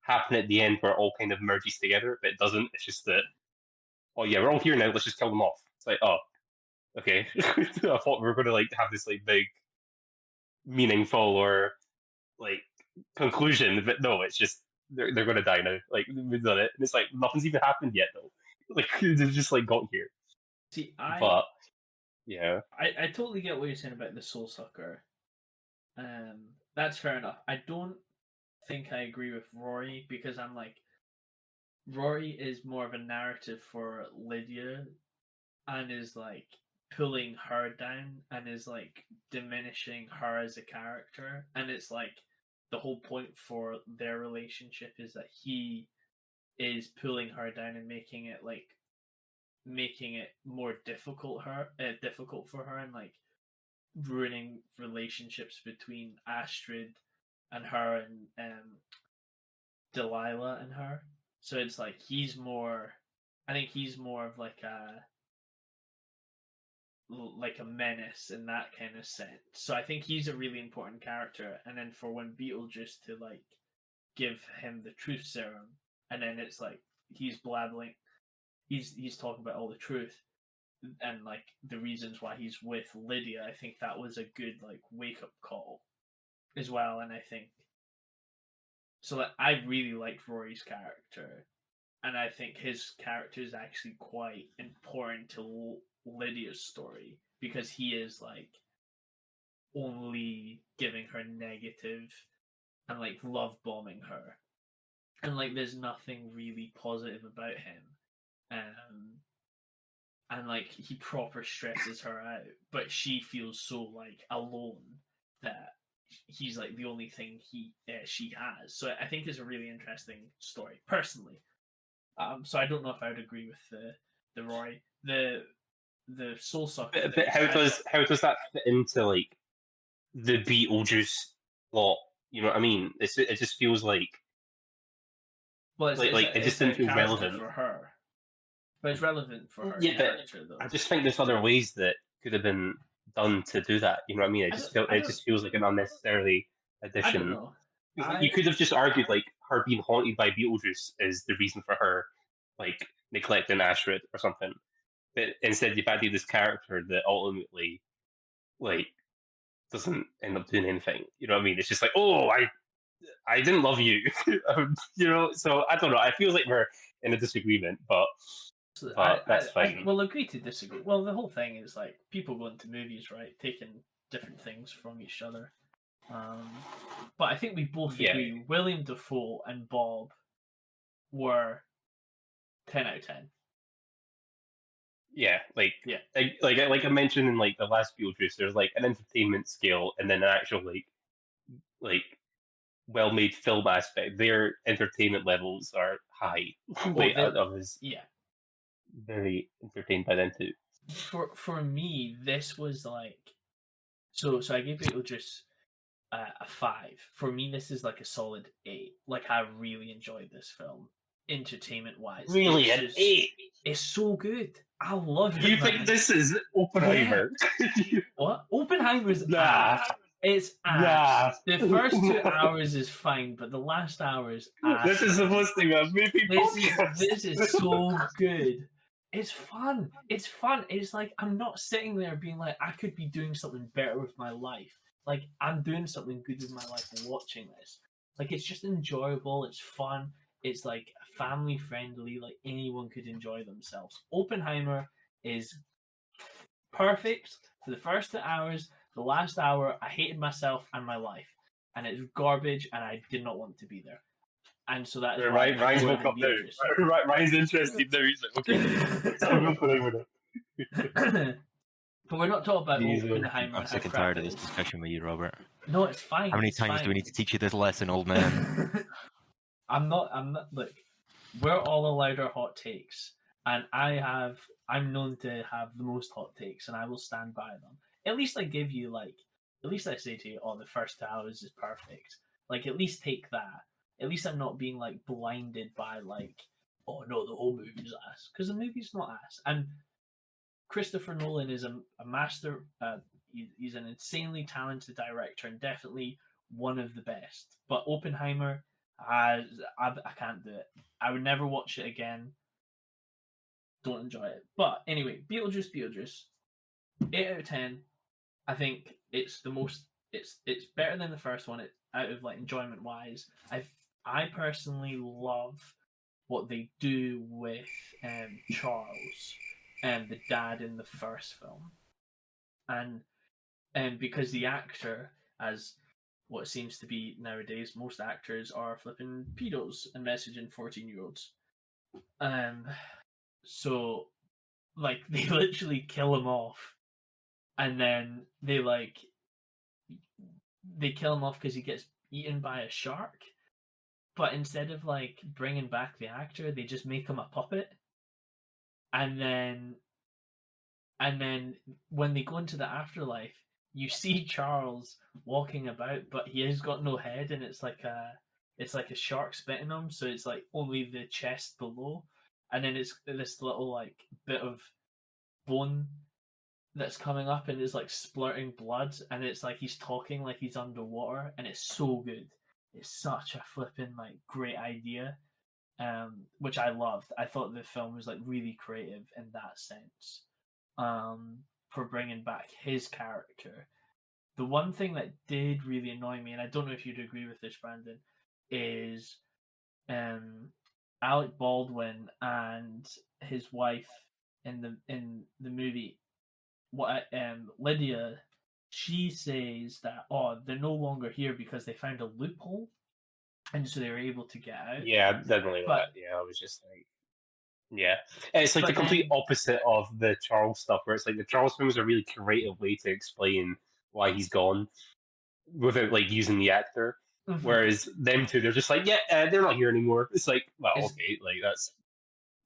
happen at the end where it all kind of merges together, but it doesn't. It's just that, oh yeah, we're all here now. Let's just kill them off. It's like, oh, okay. I thought we were going to like have this like big, meaningful or like conclusion, but no, it's just they're going to die now. Like we've done it, and it's like nothing's even happened yet though. Like they've just like got here. See, but yeah, I totally get what you're saying about the Soul Sucker. That's fair enough. I don't think I agree with Rory because I'm like, Rory is more of a narrative for Lydia and is like pulling her down and is like diminishing her as a character. And it's like the whole point for their relationship is that he is pulling her down and making it more difficult for her and like ruining relationships between Astrid and her and Delilah and her. So it's like I think he's more of like a menace in that kind of sense. So I think he's a really important character. And then for when Beetlejuice to like give him the truth serum, and then it's like he's he's talking about all the truth and like the reasons why he's with Lydia. I think that was a good like wake up call as well, and I think so. Like, I really liked Rory's character, and I think his character is actually quite important to Lydia's story because he is like only giving her negative and like love bombing her, and like there's nothing really positive about him, and like he proper stresses her out, but she feels so like alone that he's like the only thing she has. So I think it's a really interesting story personally. So I don't know if I would agree with the Rory the Soul Sucker. But how does that fit into like the Beetlejuice plot? You know what I mean? It just feels like it just didn't feel relevant for her. But it's relevant for her Yeah, but character, though. I just think there's other ways that could have been done to do that. You know what I mean? It just feels like an unnecessary addition. I don't know. You could have just argued like her being haunted by Beetlejuice is the reason for her like neglecting Astrid or something. But instead, you've added this character that ultimately like doesn't end up doing anything. You know what I mean? It's just like, oh, I didn't love you. You know, so I don't know. I feel like we're in a disagreement, but that's fine. We'll agree to disagree. Well, the whole thing is like people going to movies, right? Taking different things from each other. But I think we both agree William Dafoe and Bob were 10 out of 10. Yeah, like I mentioned in like the last Beetlejuice, there's like an entertainment scale and then an actual like well-made film aspect. Their entertainment levels are high. I was very entertained by them too. For me, this was like so I gave Beetlejuice a 5. For me, this is like a solid 8. Like I really enjoyed this film, entertainment wise. Really, an 8? It's so good. I love it. You think this is Oppenheimer? Yeah. What? Oppenheimer's ass. It's ass. Nah. The first 2 hours is fine, but the last hour is ass. This is supposed to be a movie podcast. This is so good. It's fun. It's fun. It's like I'm not sitting there being like I could be doing something better with my life. Like I'm doing something good with my life watching this. Like it's just enjoyable. It's fun. It's like family friendly. Like anyone could enjoy themselves. Oppenheimer is perfect for the first 2 hours. The last hour, I hated myself and my life, and it's garbage, and I did not want to be there. And so that is why Ryan's woke up now. Ryan's interested now. He's like, okay, so I'm going with it. But we're not talking about Oppenheimer. I'm sick and tired of this discussion with you, Robert. No, it's fine. How many times do we need to teach you this lesson, old man? I'm not. Look, we're all allowed our hot takes, and I'm known to have the most hot takes, and I will stand by them. At least I give you at least I say to you, oh, the first 2 hours is perfect. Like, at least take that. At least I'm not being like blinded by like, oh no, the whole movie's ass, because the movie's not ass. And Christopher Nolan is a master. He's an insanely talented director and definitely one of the best. But Oppenheimer, I can't do it. I would never watch it again. Don't enjoy it. But anyway, Beetlejuice, 8 out of 10. I think it's the most. It's better than the first one. Out of like enjoyment wise, I personally love what they do with Charles and the dad in the first film, and because the actor, as what seems to be nowadays, most actors are flipping pedos and messaging 14-year-olds. So like they literally kill him off, and then they kill him off because he gets eaten by a shark. But instead of like bringing back the actor, they just make him a puppet. And then when they go into the afterlife, you see Charles walking about, but he has got no head, and it's like a shark spitting him, so it's like only the chest below, and then it's this little like bit of bone that's coming up and is like splurting blood, and it's like he's talking like he's underwater, and it's so good. It's such a flipping like great idea. which I loved. I thought the film was like really creative in that sense, for bringing back his character. The one thing that did really annoy me, and I don't know if you'd agree with this, Brandon, is Alec Baldwin and his wife in the movie. Lydia, she says that they're no longer here because they found a loophole, and so they were able to get out. Yeah, definitely But- that. Yeah, I was just like, yeah, it's like But the complete then- opposite of the Charles stuff, where it's like the Charles film is a really creative way to explain why he's gone without like using the actor. Mhm. Whereas them two, they're just like, yeah, they're not here anymore. It's like, well, It's- okay, like that's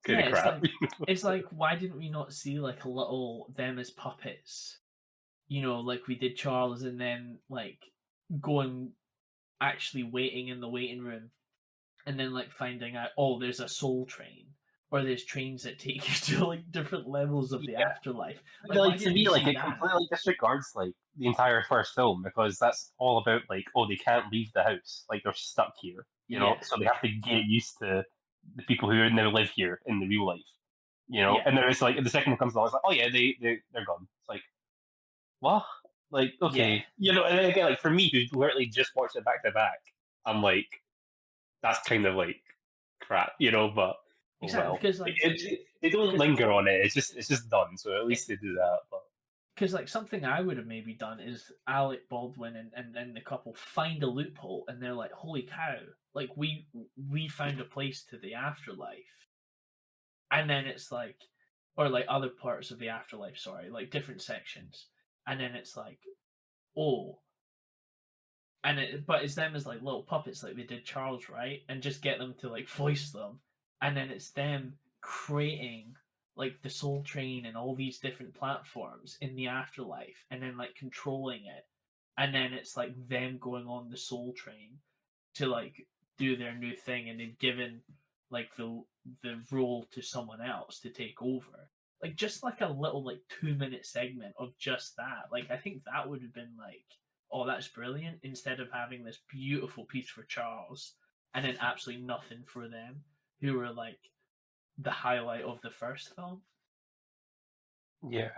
kind Yeah, of it's crap. It's like, why didn't we not see like a little them as puppets? You know, like we did Charles, and then like going, actually waiting in the waiting room, and then like finding out, there's a soul train, or there's trains that take you to like different levels of the Yeah. afterlife. Like, why to didn't me, we like see it that? completely disregards like the entire first film, because that's all about like, they can't leave the house, like they're stuck here, you know, Yeah. so they have to get used to the people who now live here in the real life, you know. Yeah. And then it's like the second one comes along, it's like, oh yeah, they're gone. It's like, what? Like, okay, you know. And again, like for me, who literally just watched it back to back, I'm like, that's kind of like crap, you know. But Exactly, well, because like they don't because- linger on it. It's just done. So at least they do that. But Because like something I would have maybe done is Alec Baldwin and the couple find a loophole, and they're like, holy cow, like we found a place to the afterlife. And then it's like, or like other parts of the afterlife, sorry, like different sections. And then it's like, but it's them as like little puppets, like they did Charles, right? And just get them to like voice them. And then it's them creating like the Soul Train and all these different platforms in the afterlife, and then like controlling it. And then it's like them going on the Soul Train to like do their new thing, and they've given like the role to someone else to take over. Like just like a little like 2-minute segment of just that. Like I think that would have been like, that's brilliant, instead of having this beautiful piece for Charles and then absolutely nothing for them, who were like the highlight of the first film. yeah.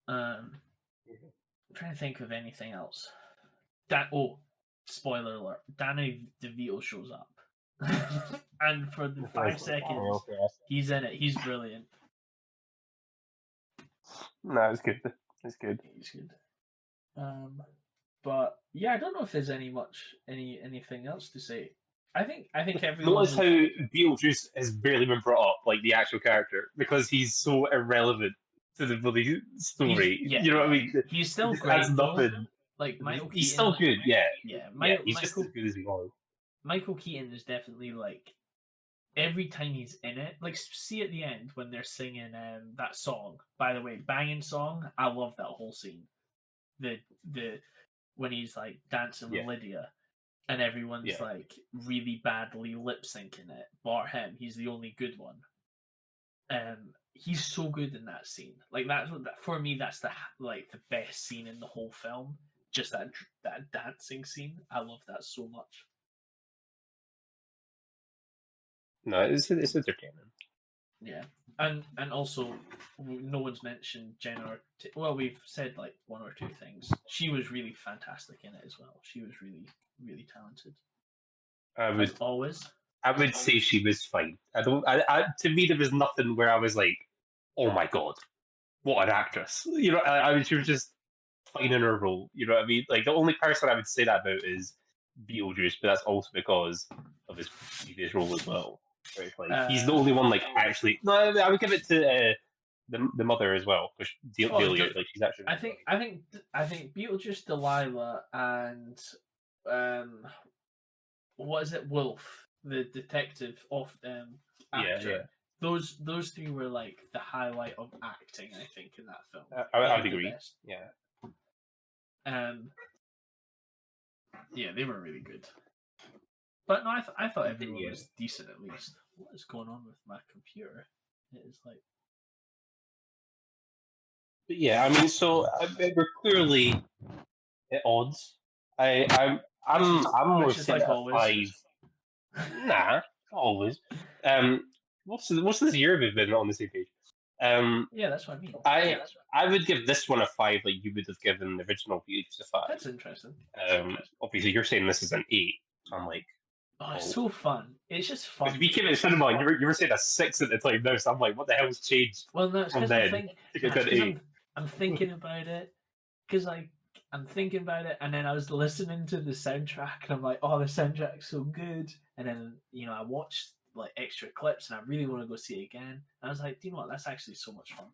I'm trying to think of anything else. Spoiler alert, Danny DeVito shows up. And for the 5 seconds he's in it, he's brilliant. No, it's good. It's good. He's good. But yeah, I don't know if there's anything else to say. I think everyone. Notice how Beetlejuice has barely been brought up, like the actual character, because he's so irrelevant to the bloody story. You know what I mean? He's still It great. adds nothing. Like Michael He's Keaton. still good, yeah. Yeah, He's just as good as he was. Michael Keaton is definitely like, every time he's in it, like see at the end when they're singing that song. By the way, banging song. I love that whole scene. The when he's like dancing with Lydia, and everyone's like really badly lip syncing it, bar him. He's the only good one. He's so good in that scene. Like for me, that's the best scene in the whole film. Just that dancing scene. I love that so much. No, it's entertaining. Yeah, and also no one's mentioned Jenna. Well, we've said like one or two things. She was really fantastic in it as well. She was really, really talented. As always. I would say she was fine. To me, there was nothing where I was like, "Oh my god, what an actress!" You know, I mean, she was just fine in her role. You know what I mean? Like the only person I would say that about is Beetlejuice, but that's also because of his previous role as well. Where it's like he's the only one like actually. No, I would give it to the mother as well, because Delia, like she's actually. I think Beetlejuice, Delilah, and what is it, Wolf, the detective of actor. Yeah. Those three were like the highlight of acting, I think, in that film. I would agree. Best. Yeah. Yeah, they were really good. But no, I thought everyone was decent at least. What is going on with my computer? It is like. But yeah, I mean, so we're clearly at odds. I'm more like set at always. 5. Nah, Always. Most of this year we've been on the same page. Yeah, that's what I mean. I would give this one a 5, like you would have given the original Beetlejuice a 5. That's interesting. Obviously you're saying this is an 8. I'm like, Oh, it's so fun. It's just fun. we came in cinema and you were saying a 6 at the time now, so I'm like, what the hell's changed? Well, no, it's from because then to get to an 8? I'm thinking about it. Because I'm thinking about it, and then I was listening to the soundtrack, and I'm like, oh, the soundtrack's so good. And then I watched like extra clips, and I really want to go see it again. And I was like, do you know what? That's actually so much fun.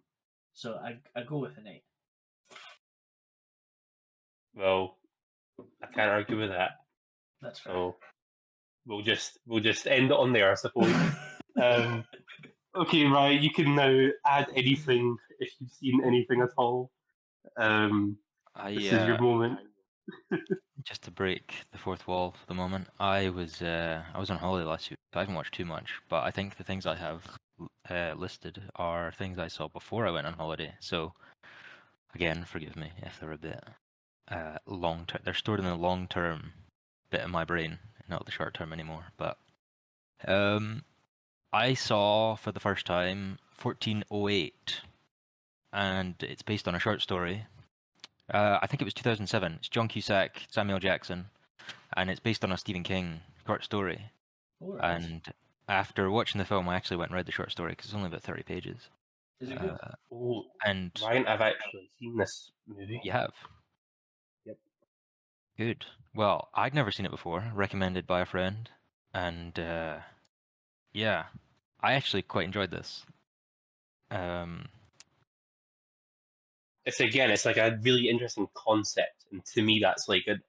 So I go with an 8. Well, I can't argue with that. That's fair. So we'll just end it on there, I suppose. Okay, right. You can now add anything if you've seen anything at all. This is your moment. Just to break the fourth wall for the moment, I was on holiday last week. I haven't watched too much, but I think the things I have listed are things I saw before I went on holiday. So again, forgive me if they're a bit long term. They're stored in the long term bit of my brain, not the short term anymore. But I saw for the first time 1408, and it's based on a short story. I think it was 2007. It's John Cusack, Samuel Jackson, and it's based on a Stephen King short story. Right. And after watching the film, I actually went and read the short story because it's only about 30 pages. Is it good? And Ryan, I've actually seen this movie. You have? Yep. Good. Well, I'd never seen it before, recommended by a friend, and yeah, I actually quite enjoyed this. It's like a really interesting concept, and to me, that's like an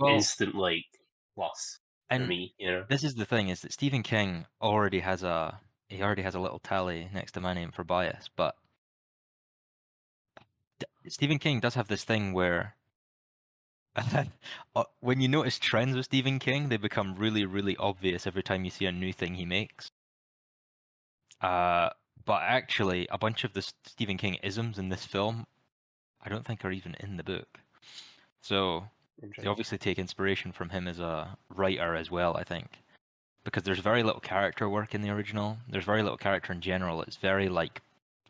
instant like plus for me. This is the thing: is that Stephen King already has a little tally next to my name for bias, but Stephen King does have this thing where when you notice trends with Stephen King, they become really, really obvious every time you see a new thing he makes. But actually, a bunch of the Stephen King isms in this film, I don't think are even in the book. So they obviously take inspiration from him as a writer as well, I think. Because there's very little character work in the original. There's very little character in general. It's very, like,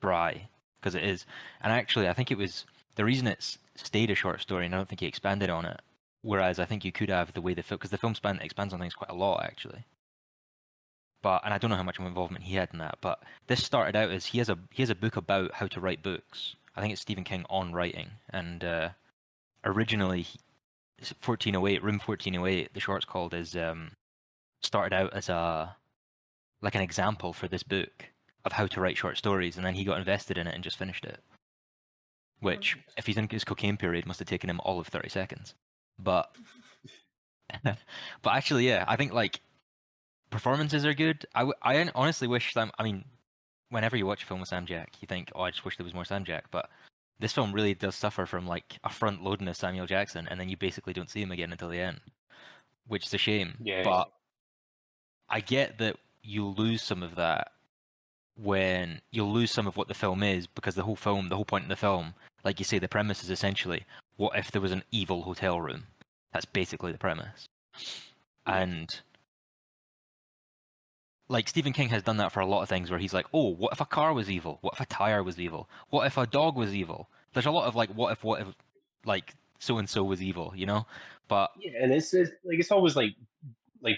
dry. Because it is. And actually, I think it was... The reason it's stayed a short story, and I don't think he expanded on it, whereas I think you could have the way the film... Because the film expands on things quite a lot, actually. And I don't know how much involvement he had in that, but this started out as he has a book about how to write books. I think it's Stephen King on writing, and originally, 1408, Room 1408, the short's called, is started out as an example for this book of how to write short stories, and then he got invested in it and just finished it. Which, if he's in his cocaine period, must have taken him all of 30 seconds. But actually, yeah, I think performances are good. I honestly wish whenever you watch a film with Sam Jack, you think, oh, I just wish there was more Sam Jack. But this film really does suffer from a front loading of Samuel Jackson, and then you basically don't see him again until the end, which is a shame. Yeah. But I get that you lose some of that when you'll lose some of what the film is, because the whole point of the film, like you say, the premise is essentially, what if there was an evil hotel room? That's basically the premise. And Stephen King has done that for a lot of things where he's like, oh, what if a car was evil? What if a tire was evil? What if a dog was evil? There's a lot of what if so-and-so was evil, But yeah, and it's always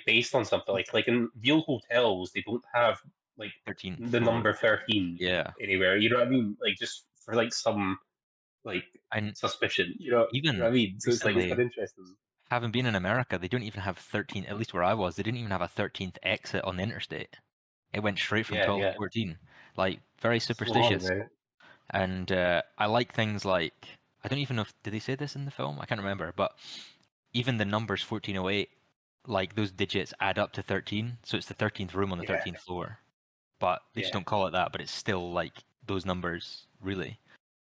based on something like in real hotels, they don't have 13 the number 13 anywhere. You know what I mean? Just for some suspicion. Even you know what I mean? So it's recently, quite interesting. Having been in America, they don't even have 13, at least where I was, they didn't even have a 13th exit on the interstate. It went straight from 12 to 14. Very superstitious. Right? And I like things I don't even know did they say this in the film? I can't remember, but even the numbers 1408, those digits add up to 13, so it's the 13th room on the 13th floor. But they just don't call it that, but it's still those numbers, really,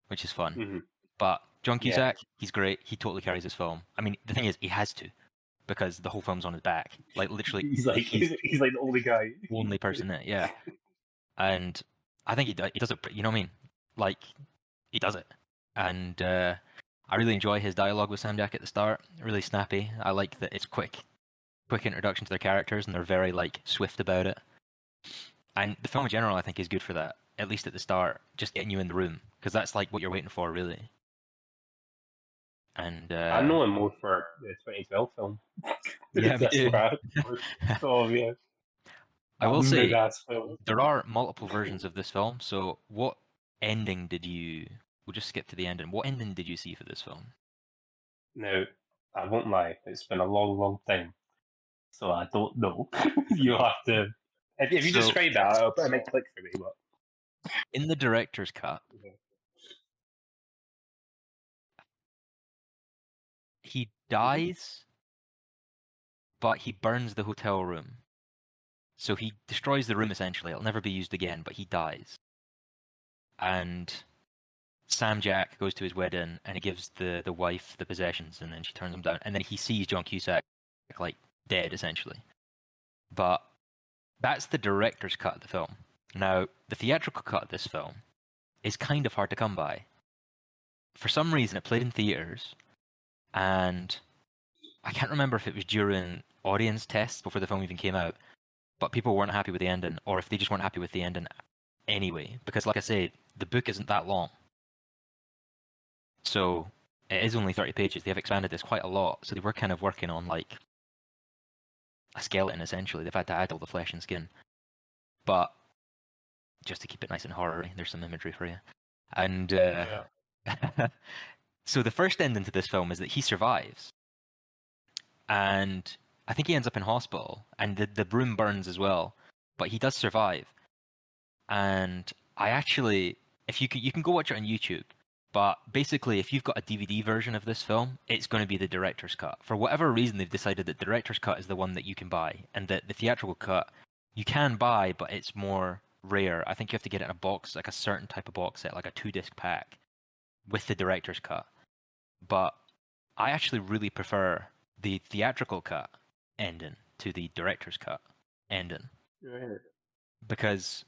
which is fun. Mm-hmm. But John Cusack, he's great. He totally carries this film. I mean, the thing is, he has to, because the whole film's on his back. Literally, he's the only guy, only person in it. Yeah, and I think he does it. You know what I mean? He does it, and I really enjoy his dialogue with Sam Jack at the start. Really snappy. I like that it's quick. quick introduction to their characters, and they're very like swift about it. And the film in general, I think, is good for that. At least at the start, just getting you in the room, because that's like what you're waiting for, really. And I know him more for the 2012 film. Yeah, me That's too. where so yeah. I will say Mid-ass film. there are multiple versions of this film. So, what ending did you? We'll just skip to the ending. What ending did you see for this film? Now, I won't lie, it's been a long, long time, so I don't know. You'll have to. If you So- describe that, it might click for me. But In the director's cut, yeah. he dies, but he burns the hotel room. So he destroys the room essentially. It'll never be used again, but he dies. And Sam Jack goes to his wedding and he gives the wife the possessions, and then she turns him down. And then he sees John Cusack like dead essentially. But that's the director's cut of the film. Now, the theatrical cut of this film is kind of hard to come by. For some reason, it played in theaters, and I can't remember if it was during audience tests before the film even came out, but people weren't happy with the ending, or if they just weren't happy with the ending anyway. Because, like I say, the book isn't that long. So, it is only 30 pages. They have expanded this quite a lot, so they were kind of working on, like, a skeleton, essentially. They've had to add all the flesh and skin. But, just to keep it nice and horror-y, there's some imagery for you. And, so the first ending to this film is that he survives. And I think he ends up in hospital, and the room burns as well, but he does survive. And I actually, if you can go watch it on YouTube, but basically if you've got a DVD version of this film, it's going to be the director's cut. For whatever reason, they've decided that the director's cut is the one that you can buy, and that the theatrical cut you can buy, but it's more rare. I think you have to get it in a box, like a certain type of box set, like a 2-disc pack with the director's cut. But I actually really prefer the theatrical cut ending to the director's cut ending. Right. Because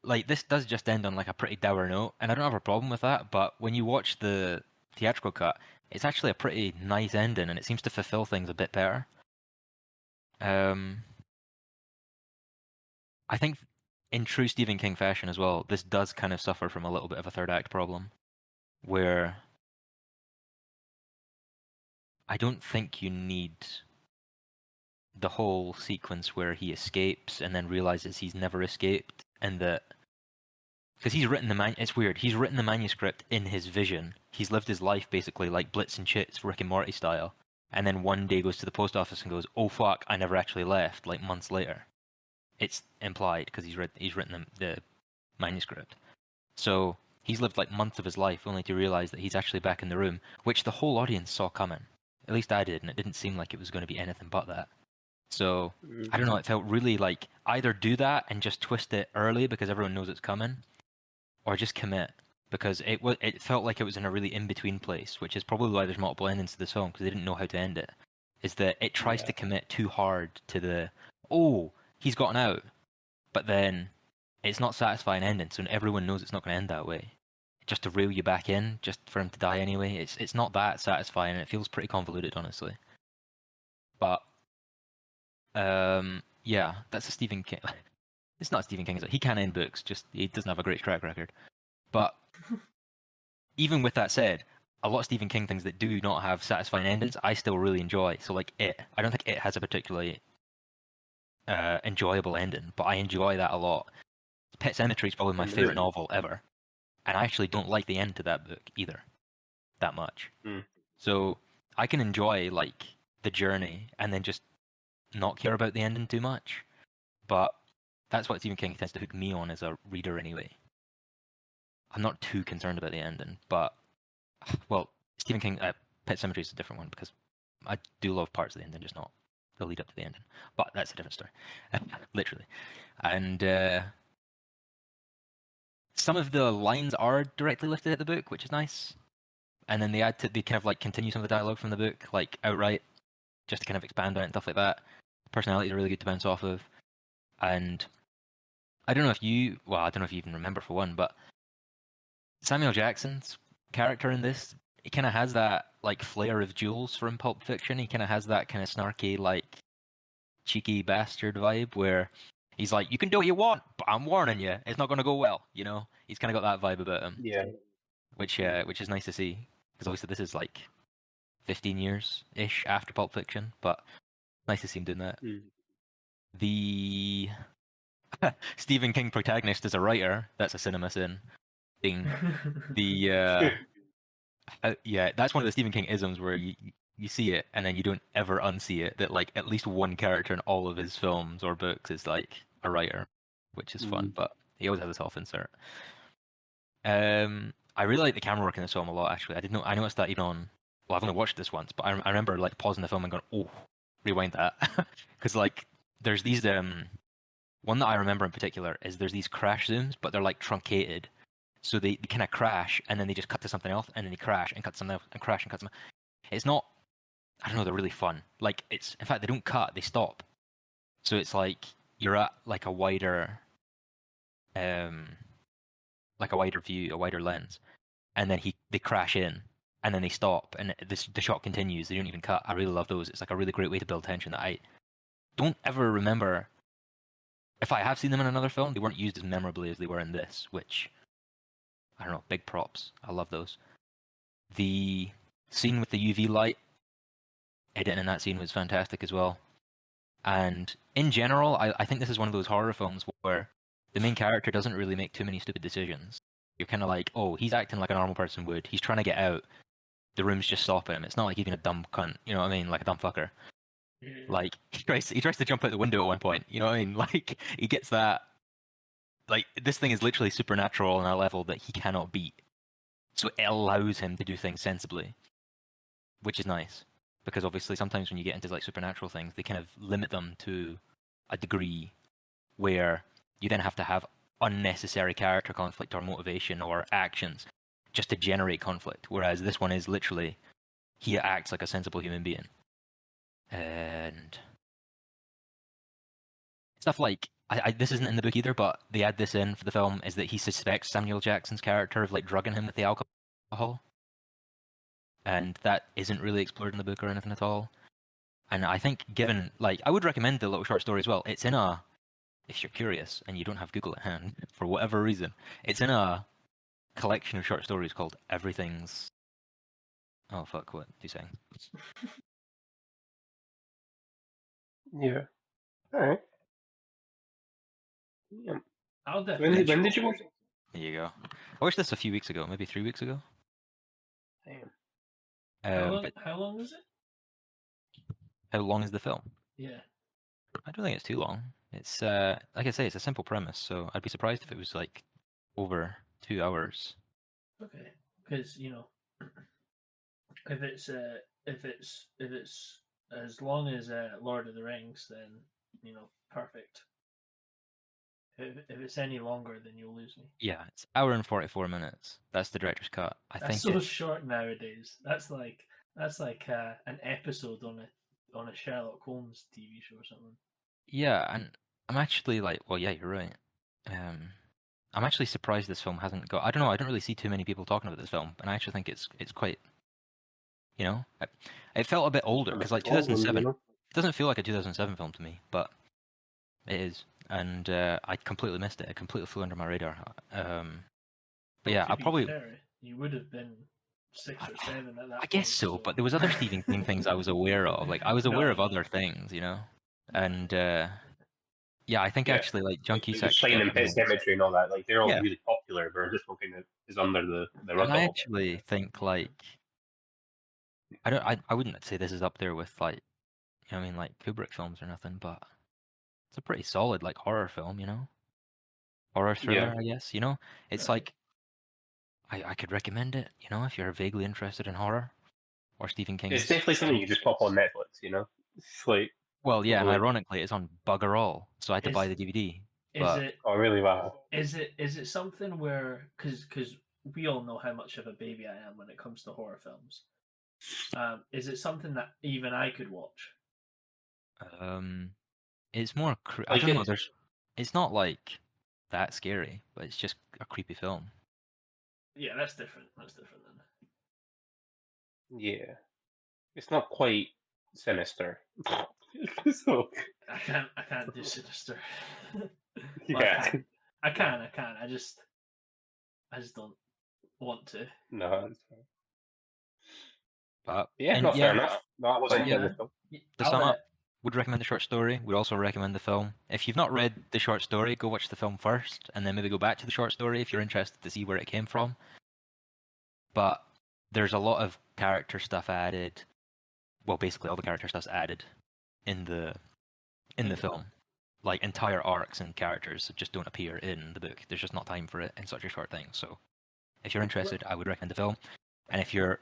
like this does just end on like a pretty dour note, and I don't have a problem with that, but when you watch the theatrical cut, it's actually a pretty nice ending, and it seems to fulfill things a bit better. I think in true Stephen King fashion as well, this does kind of suffer from a little bit of a third act problem, where I don't think you need the whole sequence where he escapes and then realizes he's never escaped, and that because he's written it's weird. He's written the manuscript in his vision. He's lived his life basically like Blitz and Chits, Rick and Morty style, and then one day goes to the post office and goes, "Oh fuck, I never actually left." Like months later, it's implied because he's written the manuscript. So he's lived like months of his life only to realize that he's actually back in the room, which the whole audience saw coming. At least I did, and it didn't seem like it was going to be anything but that. So I don't know. It felt really like either do that and just twist it early because everyone knows it's coming, or just commit, because it felt like it was in a really in between place, which is probably why there's multiple endings to this film, because they didn't know how to end it. Is that it tries to commit too hard to the he's gotten out, but then it's not satisfying ending, so everyone knows it's not going to end that way. Just to reel you back in, just for him to die anyway. It's not that satisfying, and it feels pretty convoluted, honestly. But yeah, that's a Stephen King. It's not Stephen King. He can end books, just he doesn't have a great track record. But even with that said, a lot of Stephen King things that do not have satisfying endings, I still really enjoy. So like It, I don't think It has a particularly enjoyable ending, but I enjoy that a lot. Pet Sematary is probably my favorite novel ever, and I actually don't like the end to that book either, that much. So I can enjoy like the journey and then just not care about the ending too much. But that's what Stephen King tends to hook me on as a reader anyway. I'm not too concerned about the ending, but well, Stephen King, Pet Sematary is a different one because I do love parts of the ending, just not the lead up to the ending. But that's a different story, literally. And some of the lines are directly lifted at the book, which is nice. And then they kind of like continue some of the dialogue from the book, like outright, just to kind of expand on it and stuff like that. Personalities are really good to bounce off of. And I don't know if you even remember for one, but Samuel Jackson's character in this He kind of has that like flair of Jules from Pulp Fiction. He kind of has that kind of snarky, like cheeky bastard vibe where he's like, "You can do what you want, but I'm warning you, it's not going to go well." You know, he's kind of got that vibe about him, Yeah. which is nice to see because obviously this is like 15 years ish after Pulp Fiction, but nice to see him doing that. Mm. The Stephen King protagonist as a writer, that's a cinema sin. Thing. The yeah, that's one of the Stephen King isms where you see it and then you don't ever unsee it. That like at least one character in all of his films or books is like a writer, which is fun. But he always has a self insert. I really like the camera work in this film a lot. Actually, I noticed that even on. Well, I've only watched this once, but I remember like pausing the film and going, "Oh, rewind that," because like there's these one that I remember in particular is there's these crash zooms, but they're like truncated. So they kind of crash, and then they just cut to something else, and then they crash and cut to something else, and crash and cut to something. It's not. I don't know. They're really fun. Like it's. In fact, they don't cut. They stop. So it's like you're at like a wider, like a wider view, a wider lens, and then they crash in, and then they stop, and the shot continues. They don't even cut. I really love those. It's like a really great way to build tension that I don't ever remember. If I have seen them in another film, they weren't used as memorably as they were in this, which. I don't know, big props. I love those. The scene with the UV light, editing in that scene was fantastic as well. And in general, I think this is one of those horror films where the main character doesn't really make too many stupid decisions. You're kind of like, oh, he's acting like a normal person would. He's trying to get out. The room's just stopping him. It's not like he's being a dumb cunt. You know what I mean? Like a dumb fucker. Like he tries to jump out the window at one point. You know what I mean? Like he gets that. Like this thing is literally supernatural on a level that he cannot beat. So it allows him to do things sensibly, which is nice. Because obviously sometimes when you get into like supernatural things, they kind of limit them to a degree where you then have to have unnecessary character conflict or motivation or actions just to generate conflict. Whereas this one is literally, he acts like a sensible human being. And stuff like, this isn't in the book either, but they add this in for the film, is that he suspects Samuel Jackson's character of like drugging him with the alcohol. And that isn't really explored in the book or anything at all. And I think given, like, I would recommend the little short story as well. It's in if you're curious and you don't have Google at hand, for whatever reason, it's in a collection of short stories called Everything's... Oh, fuck, what? 2 seconds. Yeah. Alright. Yeah. I'll definitely. When did you watch it? There you go. I watched this a few weeks ago, maybe 3 weeks ago. Damn. How long is it? How long is the film? Yeah. I don't think it's too long. It's like I say, it's a simple premise, so I'd be surprised if it was like over 2 hours. Okay, because if it's as long as Lord of the Rings, then perfect. If it's any longer, then you'll lose me. Yeah, it's hour and 44 minutes. That's the director's cut. That's so short nowadays. That's like an episode on a Sherlock Holmes TV show or something. Yeah, and I'm actually like, well, yeah, you're right. I'm actually surprised this film hasn't got. I don't know. I don't really see too many people talking about this film, and I actually think it's quite. It felt a bit older because like 2007. It doesn't feel like a 2007 film to me, but it is, and I completely missed it. It completely flew under my radar. But yeah, you would have been 6 or 7 at that point. I guess so, but there was other Stephen King things I was aware of. Like I was aware of other things, and yeah, I think actually like Junkie Sex. Shining Pet Cemetery and all that, like they're all really popular, but this one kind of is under the radar. And I actually think like I wouldn't say this is up there with like like Kubrick films or nothing, but it's a pretty solid like horror film, horror thriller, I guess. It's like I could recommend it, if you're vaguely interested in horror or Stephen King. It's definitely something you just pop on Netflix, It's like. Well, yeah, and ironically, it's on bugger all, so I had to buy the DVD. Oh, really? Wow. Is it something where because we all know how much of a baby I am when it comes to horror films? Is it something that even I could watch? It's more. I don't know. It's not like that scary, but it's just a creepy film. Yeah, that's different. That's different then. Yeah, it's not quite sinister. So I can't do Sinister. Well, yeah, I can. I just don't want to. no, it's fine. But Yeah, and not fair yeah, enough. No, I wasn't but yeah, playing the film. to I'll sum up, would recommend the short story. Would also recommend the film. If you've not read the short story, go watch the film first, and then maybe go back to the short story if you're interested to see where it came from. But there's a lot of character stuff added. Well, basically all the character stuff's added in the film. Like entire arcs and characters that just don't appear in the book. There's just not time for it in such a short thing. So, if you're interested, I would recommend the film. And if you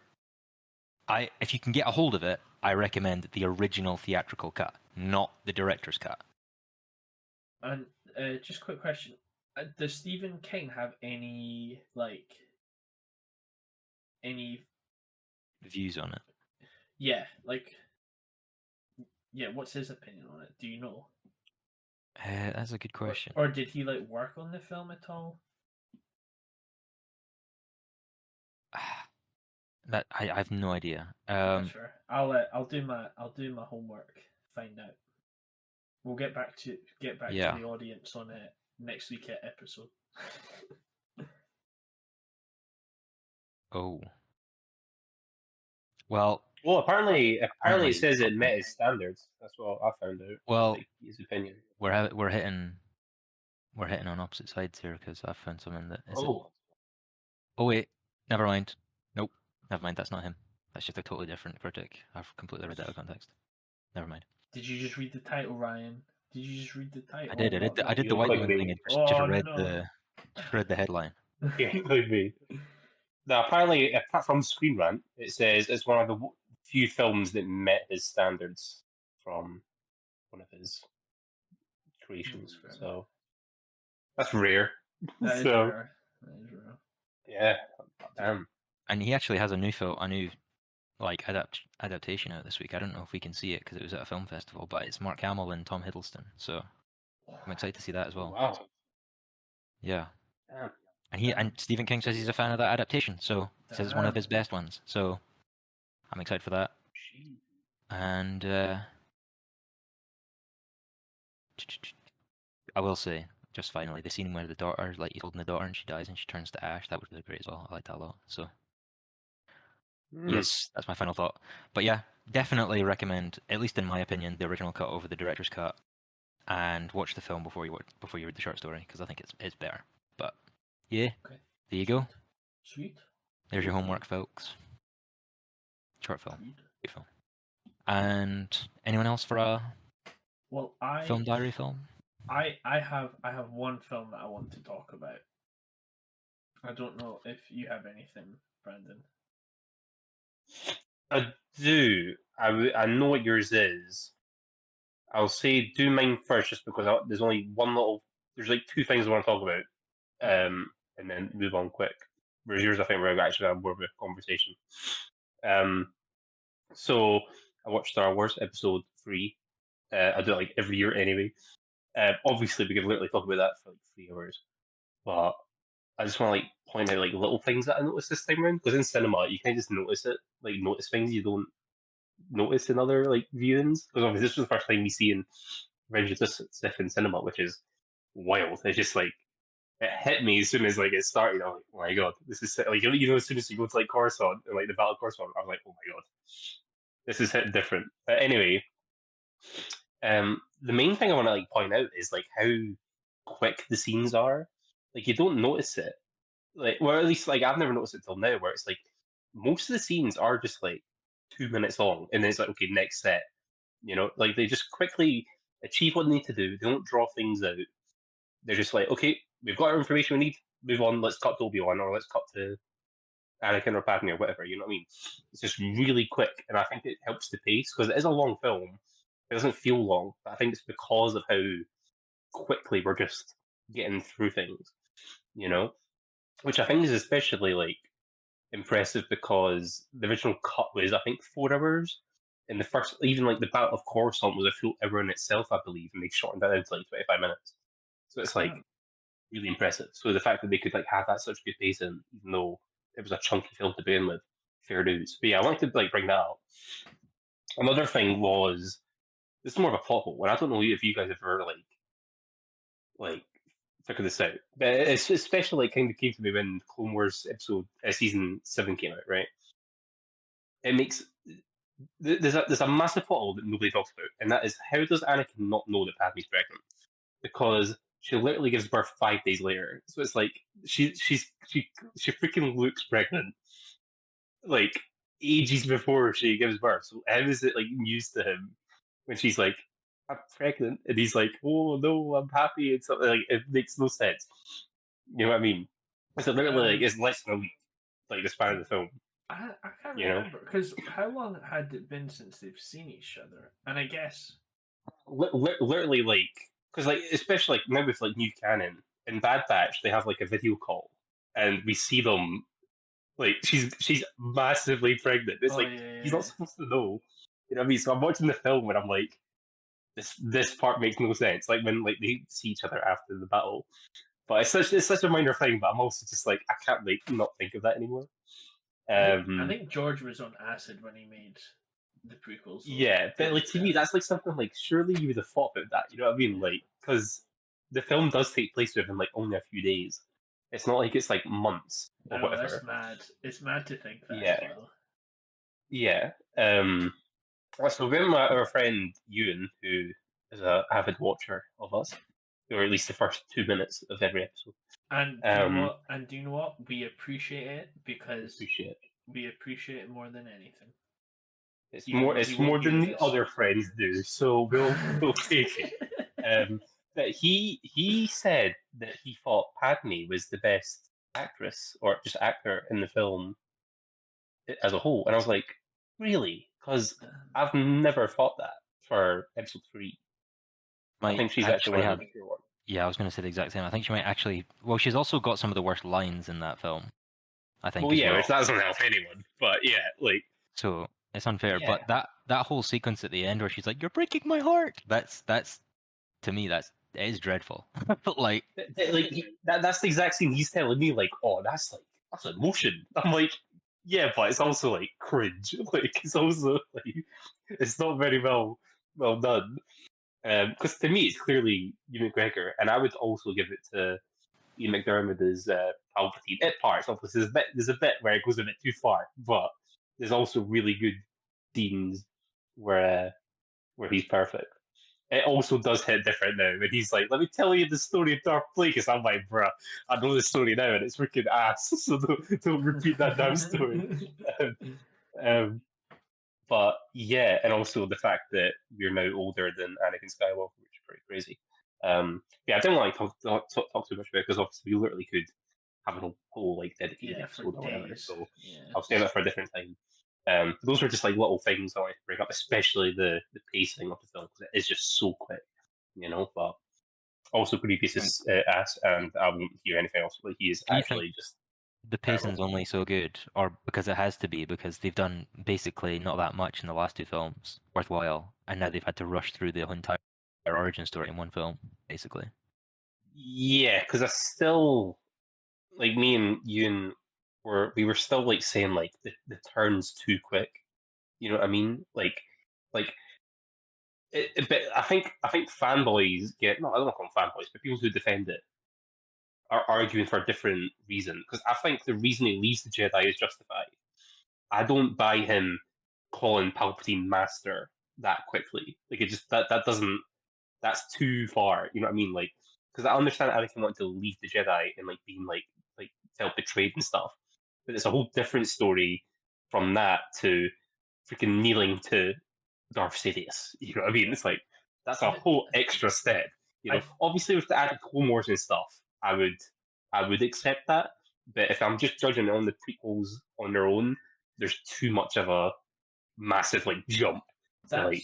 can get a hold of it, I recommend the original theatrical cut, not the director's cut. And just quick question: does Stephen King have any Views on it. Yeah, what's his opinion on it? Do you know? That's a good question. Or did he work on the film at all? That I have no idea. That's fair. I'll do my homework. Find out. We'll get back to Yeah. the audience on next week episode. Oh. Well, Apparently apparently it says it met his standards. That's what I found out. Well, like, his opinion. we're hitting on opposite sides here because I found something that is. Oh. Oh wait, never mind. Nope, never mind. That's not him. That's just a totally different critic. I've completely read that out of context. Never mind. Did you just read the title, Ryan? Did you just read the title? I did. I did the white one thing and just read the headline. Yeah, could be. Now, apparently, apart from Screen Rant, it says it's one of the few films that met his standards from one of his creations. So that's rare. That is So rare. That is rare. yeah, damn. And he actually has a new adaptation out this week. I don't know if we can see it because it was at a film festival, but it's Mark Hamill and Tom Hiddleston. So I'm excited to see that as well. Wow. Yeah. Damn. And Stephen King says he's a fan of that adaptation, so he says it's one of his best ones. So I'm excited for that. And I will say, just finally, the scene where the daughter, he's holding the daughter and she dies and she turns to ash, that was really great as well. I like that a lot. So yes, that's my final thought. But yeah, definitely recommend, at least in my opinion, the original cut over the director's cut, and watch the film before you read the short story because I think it's better. But yeah, Okay. There you go. Sweet. There's your homework, folks. Short film. Sweet. Good film. And anyone else for a film diary film? I have one film that I want to talk about. I don't know if you have anything, Brandon. I do. I know what yours is. I'll say do mine first, just because there's only there's two things I want to talk about, and then move on quick. Whereas yours, I think we're actually have more of a conversation. So I watched Star Wars Episode 3. I do it every year anyway. Obviously, we could literally talk about that for 3 hours, but I just want to point out little things that I noticed this time around. Because in cinema, you can just notice it, notice things you don't notice in other viewings. Because obviously, this was the first time we see in Revenge of the Sith in cinema, which is wild. It's just it hit me as soon as it started. I'm like, oh my god, this is as soon as you go to Coruscant and the Battle of Coruscant, I was like, oh my god, this is hit different. But anyway, the main thing I want to point out is how quick the scenes are. You don't notice it, or at least I've never noticed it till now, where it's most of the scenes are just 2 minutes long, and then it's okay, next set. They just quickly achieve what they need to do. They don't draw things out. They're just okay, we've got our information we need. Move on. Let's cut to Obi-Wan, or let's cut to Anakin or Padme or whatever. You know what I mean? It's just really quick, and I think it helps the pace because it is a long film. It doesn't feel long, but I think it's because of how quickly we're just getting through things. Which I think is especially impressive because the original cut was, I think, 4 hours. And the first, even the Battle of Coruscant was a full hour in itself, I believe, and they shortened that down to 25 minutes. So it's really impressive. So the fact that they could have that such good pacing, even though it was a chunky film to begin with, fair dues. But yeah, I wanted to like bring that up. Another thing was this is more of a plot hole, and I don't know if you guys have ever like figured this out, but it's especially like kind of came to me when Clone Wars season 7 came out, right? It makes there's a massive plot hole that nobody talks about, and that is how does Anakin not know that Padme's pregnant? Because she literally gives birth 5 days later. So it's like she freaking looks pregnant like ages before she gives birth. So how is it like news to him when she's like, I'm pregnant, and he's like, oh no, I'm happy, and something like it makes no sense. You know what I mean? So literally like it's less than a week, like the span of the film. I can't You know? remember because how long had it been since they've seen each other? And I guess Literally like because like especially like now with like new canon in Bad Batch they have like a video call and we see them like she's massively pregnant. It's like he's not supposed to know. You know what I mean? So I'm watching the film and I'm like, this part makes no sense. Like when like they see each other after the battle, but it's such a minor thing. But I'm also just like I can't like not think of that anymore. I think George was on acid when he made the prequels. Though. Yeah, but like to me, that's like something like surely you would have thought about that. You know what I mean? Yeah. Like because the film does take place within like only a few days. It's not like it's like months or I know, whatever. that's mad. It's mad to think that. Yeah. As well. Yeah. So when our friend Ewan, who is an avid watcher of us, or at least the first 2 minutes of every episode, And do you know what? And do you know what? We appreciate it because we appreciate it more than anything. It's more than the other friends do, so we'll take it. But he said that he thought Padme was the best actress or just actor in the film as a whole, and I was like, really? Because I've never thought that for episode 3. I think she's actually one of the bigger ones. Yeah, I was going to say the exact same. I think she might actually. Well, she's also got some of the worst lines in that film. I think. Well, yeah, which doesn't help anyone. But yeah, like. So it's unfair, Yeah. but that whole sequence at the end where she's like, "You're breaking my heart." That's to me it is dreadful. like that's the exact scene he's telling me. Like, oh, that's emotion. I'm like, yeah, but it's also like cringe. Like, it's also like it's not very well done. Because to me, it's clearly Ewan McGregor, and I would also give it to Ian McDermott as Palpatine. At parts, obviously, there's a bit where it goes a bit too far, but there's also really good scenes where he's perfect. It also does hit different now when he's like, "Let me tell you the story of Darth Plagueis." I'm like, "Bruh, I know the story now, and it's freaking ass. So don't repeat that damn story." But yeah, and also the fact that we're now older than Anakin Skywalker, which is pretty crazy. Yeah, I don't like talk too much about it because obviously we literally could have a whole like dedicated episode or whatever. So I'll save that for a different time. Those were just like little things I wanted to bring up, especially the pacing of the film because it is just so quick, you know. But also Grievous is ass, and I won't hear anything else. Like he is actually just the pacing's only so good, or because it has to be because they've done basically not that much in the last 2 films worthwhile, and now they've had to rush through the entire origin story in one film, basically. Yeah, because I still like me and Ewan we were still like saying like the turn's too quick. You know what I mean? Like but I think fanboys get no, I don't know call them fanboys, but people who defend it are arguing for a different reason. Because I think the reason he leaves the Jedi is justified. I don't buy him calling Palpatine master that quickly. Like it just that doesn't that's too far. You know what I mean? Like because I understand Anakin wanted to leave the Jedi and like being like felt betrayed and stuff, but it's a whole different story from that to freaking kneeling to Darth Sidious. You know what I mean? It's like that's a whole extra step. You know, obviously with the added Clone Wars and stuff, I would accept that. But if I'm just judging on the prequels on their own, there's too much of a massive like jump. Like,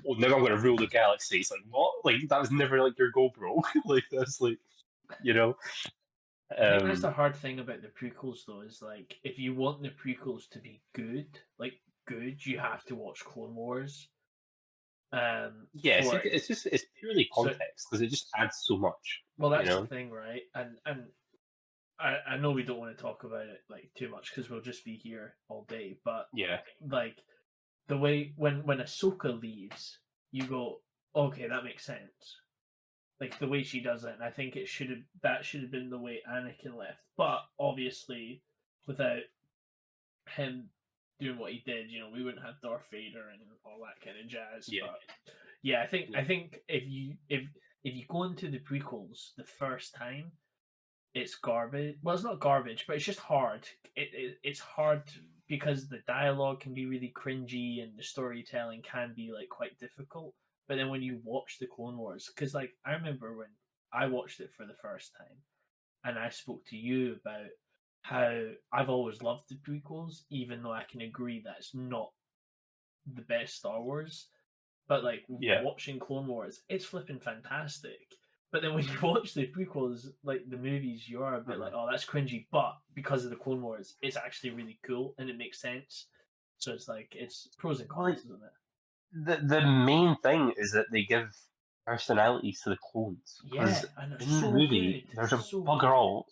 oh, now I'm going to rule the galaxy. It's like what? Like that was never like your goal, bro. Like that's like, you know. I think that's the hard thing about the prequels, though, is like if you want the prequels to be good, you have to watch Clone Wars. Yeah, it's purely context because it just adds so much. Well, that's the thing, right? And I know we don't want to talk about it like too much because we'll just be here all day. But Yeah. like the way when Ahsoka leaves, you go, okay, that makes sense. Like the way she does it, and I think should have been the way Anakin left. But obviously, without him doing what he did, we wouldn't have Darth Vader and all that kind of jazz. Yeah. But yeah, I think if you go into the prequels the first time, it's garbage. Well, it's not garbage, but it's just hard. It's hard because the dialogue can be really cringy and the storytelling can be like quite difficult. But then when you watch the Clone Wars, because like I remember when I watched it for the first time, and I spoke to you about how I've always loved the prequels, even though I can agree that it's not the best Star Wars. But like watching Clone Wars, it's flipping fantastic. But then when you watch the prequels, like the movies, you are a bit like, oh, that's cringy. But because of the Clone Wars, it's actually really cool and it makes sense. So it's like it's pros and cons, isn't it? The main thing is that they give personalities to the clones. Yeah, and in the movie, good. there's a so bugger good. all.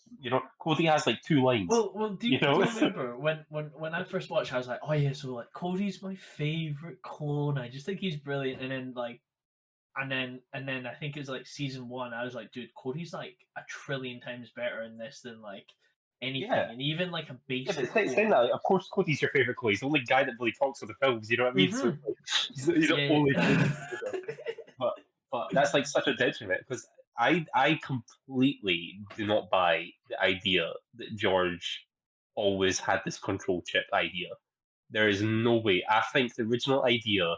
Cody has like 2 lines. Well, do you remember when I first watched, I was like, oh yeah, so like Cody's my favorite clone. I just think he's brilliant. And then like, and then I think it's like season 1. I was like, dude, Cody's like a trillion times better in this than like anything, and even like a basic. Yeah, but saying that, like, of course, Cody's your favorite clone. He's the only guy that really talks with the films. You know what I mean? So like, he's the only. But that's like such a detriment because I completely do not buy the idea that George always had this control chip idea. There is no way. I think the original idea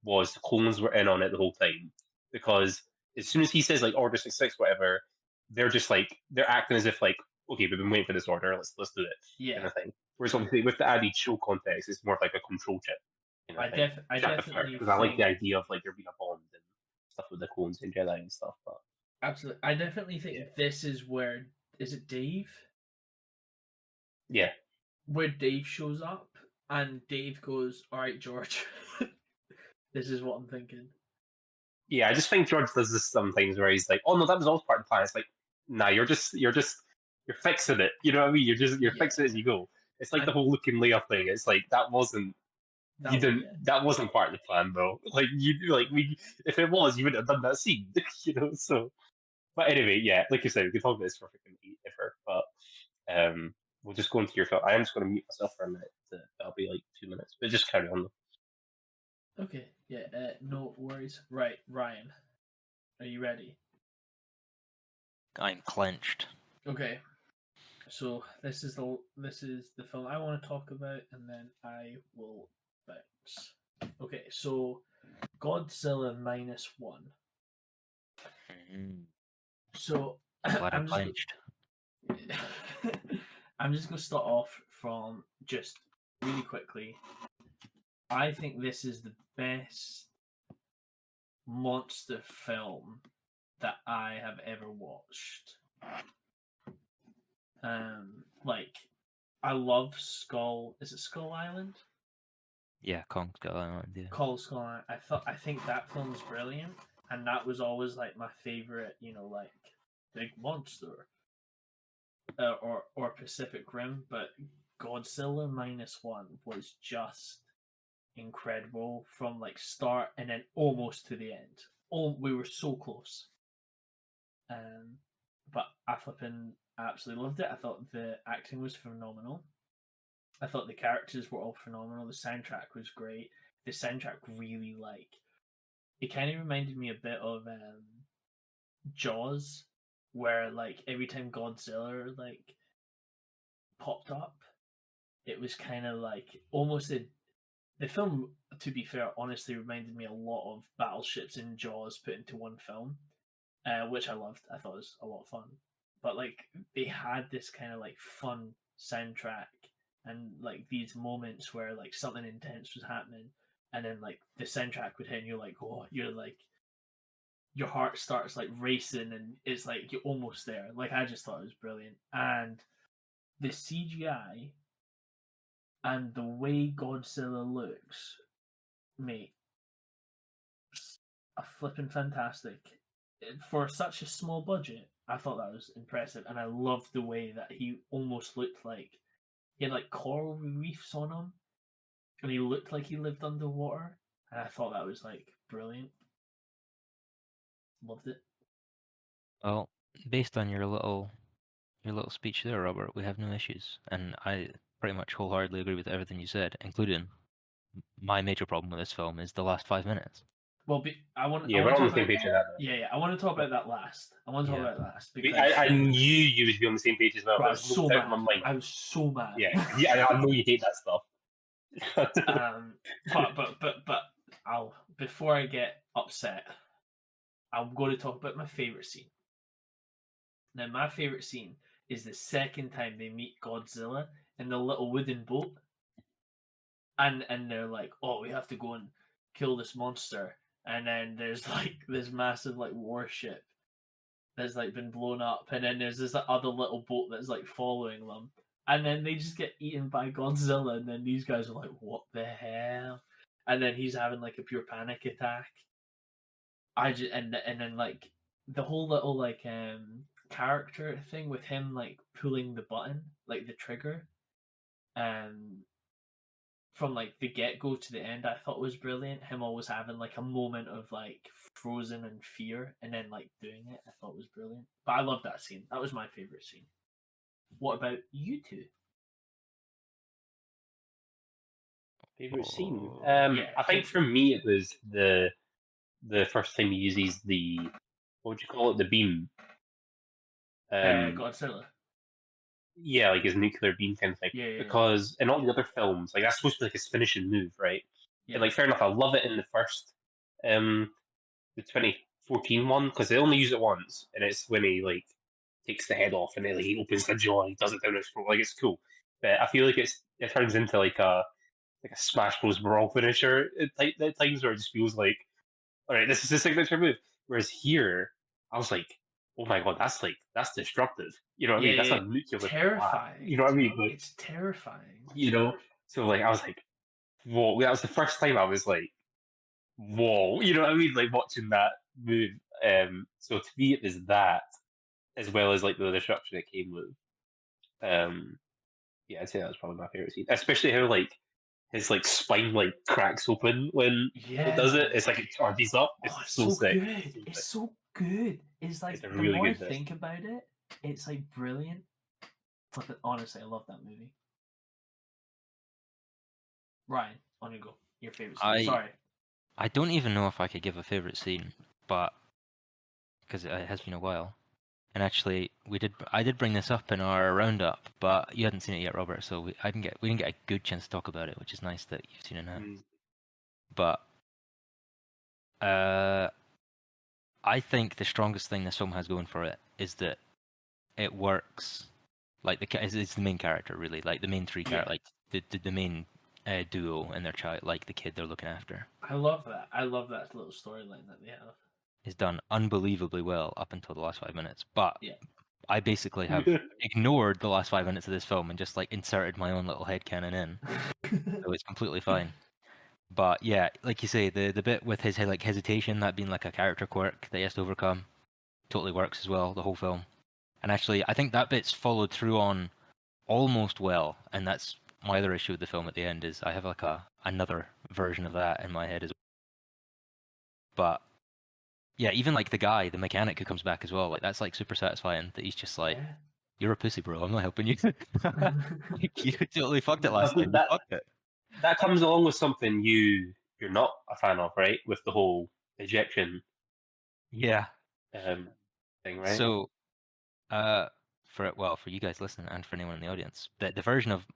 was the clones were in on it the whole time because as soon as he says like Order 66, whatever, they're just like they're acting as if like okay, we've been waiting for this order. Let's do it. Kind of thing. Whereas obviously with the added show context, it's more like a control chip. I definitely because I like the idea of like there being a bond and stuff with the clones and Jedi and stuff. But absolutely, I definitely think this is where is it Dave? Yeah, where Dave shows up and Dave goes, "All right, George, this is what I'm thinking." Yeah, I just think George does this sometimes where he's like, "Oh no, that was always part of the plan." It's like, nah, you're fixing it. You know what I mean? You're fixing it as you go. It's like the whole Luke and Leia thing. It's like that wasn't. That wasn't part of the plan, bro. Like if it was, you wouldn't have done that scene, So, but anyway, yeah, like you said, we could talk about this for freaking ever. But we'll just go into your film. I am just going to mute myself for a minute. That'll be like 2 minutes, but just carry on. Okay, yeah, no worries. Right, Ryan, are you ready? I'm clenched. Okay, so this is the film I want to talk about, and then I will bounce. Okay, so Godzilla Minus One. So I'm clenched. I'm just gonna start off from just really quickly. I think this is the best monster film that I have ever watched. Like I love Skull. Is it Skull Island? Yeah, Kong Skull Island. Yeah. Skull Island. I think that film's brilliant, and that was always like my favorite. Like big monster, or Pacific Rim. But Godzilla Minus One was just incredible from like start and then almost to the end. We were so close. But I absolutely loved it. I thought the acting was phenomenal. I thought the characters were all phenomenal. The soundtrack was great. The soundtrack really it kind of reminded me a bit of Jaws, where like every time Godzilla like popped up, it was kind of like almost the film, to be fair, honestly reminded me a lot of battleships in Jaws put into one film, which I loved. I thought it was a lot of fun. But like they had this kind of like fun soundtrack and like these moments where like something intense was happening, and then like the soundtrack would hit and you're like, oh, you're like your heart starts like racing and it's like you're almost there. Like I just thought it was brilliant. And the CGI and the way Godzilla looks, mate, a flipping fantastic. For such a small budget, I thought that was impressive, and I loved the way that he almost looked like he had like coral reefs on him, and he looked like he lived underwater. And I thought that was like brilliant. Loved it. Well, based on your little speech there, Robert, we have no issues, and I pretty much wholeheartedly agree with everything you said, including my major problem with this film is the last 5 minutes. Well, I want. Yeah, I we're want to on the talk same about. page with that. Yeah. I want to talk about that last. I want to talk Yeah. about that last because I knew you would be on the same page as well. bro, I There's was no so doubt in mad. my mind. I was so mad. Yeah, I know you hate that stuff. But I'll before I get upset, I'm going to talk about my favorite scene. Now, my favorite scene is the second time they meet Godzilla in the little wooden boat, and they're like, "Oh, we have to go and kill this monster," and then there's like this massive like warship that's like been blown up, and then there's this other little boat that's like following them, and then they just get eaten by Godzilla, and then these guys are like, "What the hell?" And then he's having like a pure panic attack. And then like the whole little like character thing with him like pulling the button, like the trigger, from like the get go to the end, I thought was brilliant. Him always having like a moment of like frozen and fear, and then like doing it, I thought was brilliant. But I love that scene. That was my favorite scene. What about you two? Favorite scene? Yeah, I think for me it was the first time he uses the, what would you call it, the beam. Godzilla. Yeah, like his nuclear beam kind of thing. Yeah. Because in all the other films, like that's supposed to be like his finishing move, right? Yeah. And like fair enough, I love it in the first, the 2014 one, because they only use it once, and it's when he like takes the head off and then like, he opens the jaw and he does it down his throat. Like it's cool, but I feel like it turns into like a Smash Bros. Brawl finisher at times where it just feels like, all right, this is the signature move. Whereas here, I was like, oh my god, that's destructive. You know what I mean? That's a nuclear blast. Terrifying. You know what I mean? Like, it's terrifying. you know, so like I was like, whoa. That was the first time I was like, whoa. You know what I mean? Like watching that move. So to me, it was that as well as like the destruction it came with. Yeah, I'd say that was probably my favorite scene, especially how like his like spine like cracks open when it does it. It's like it charges up. It's so sick. Good. It's so good. It's like It's a the really more I good bit. think about it, it's like brilliant. Honestly, I love that movie. Ryan, on you go. Your favorite scene. Sorry. I don't even know if I could give a favorite scene, but because it has been a while. And actually, I did bring this up in our roundup, but you hadn't seen it yet, Robert. So we didn't get a good chance to talk about it, which is nice that you've seen it now. But I think the strongest thing this film has going for it is that it works. Like it's the main character, really, like the main three characters, like the main duo and their child, like the kid they're looking after. I love that. I love that little storyline that they have. Is done unbelievably well up until the last 5 minutes, but I basically have Yeah. ignored the last 5 minutes of this film and just like inserted my own little headcanon in, so it's completely fine. But yeah, like you say, the bit with his like hesitation, that being like a character quirk that he has to overcome, totally works as well the whole film. And actually, I think that bit's followed through on almost well, and that's my other issue with the film at the end is I have like another version of that in my head as well. But yeah, even like the mechanic who comes back as well, like that's like super satisfying that he's just like, you're a pussy, bro. I'm not helping you. You totally fucked it last time. You fucked it. That comes along with something you're not a fan of, right? With the whole ejection Yeah. thing, right? So, for you guys listening and for anyone in the audience, the version of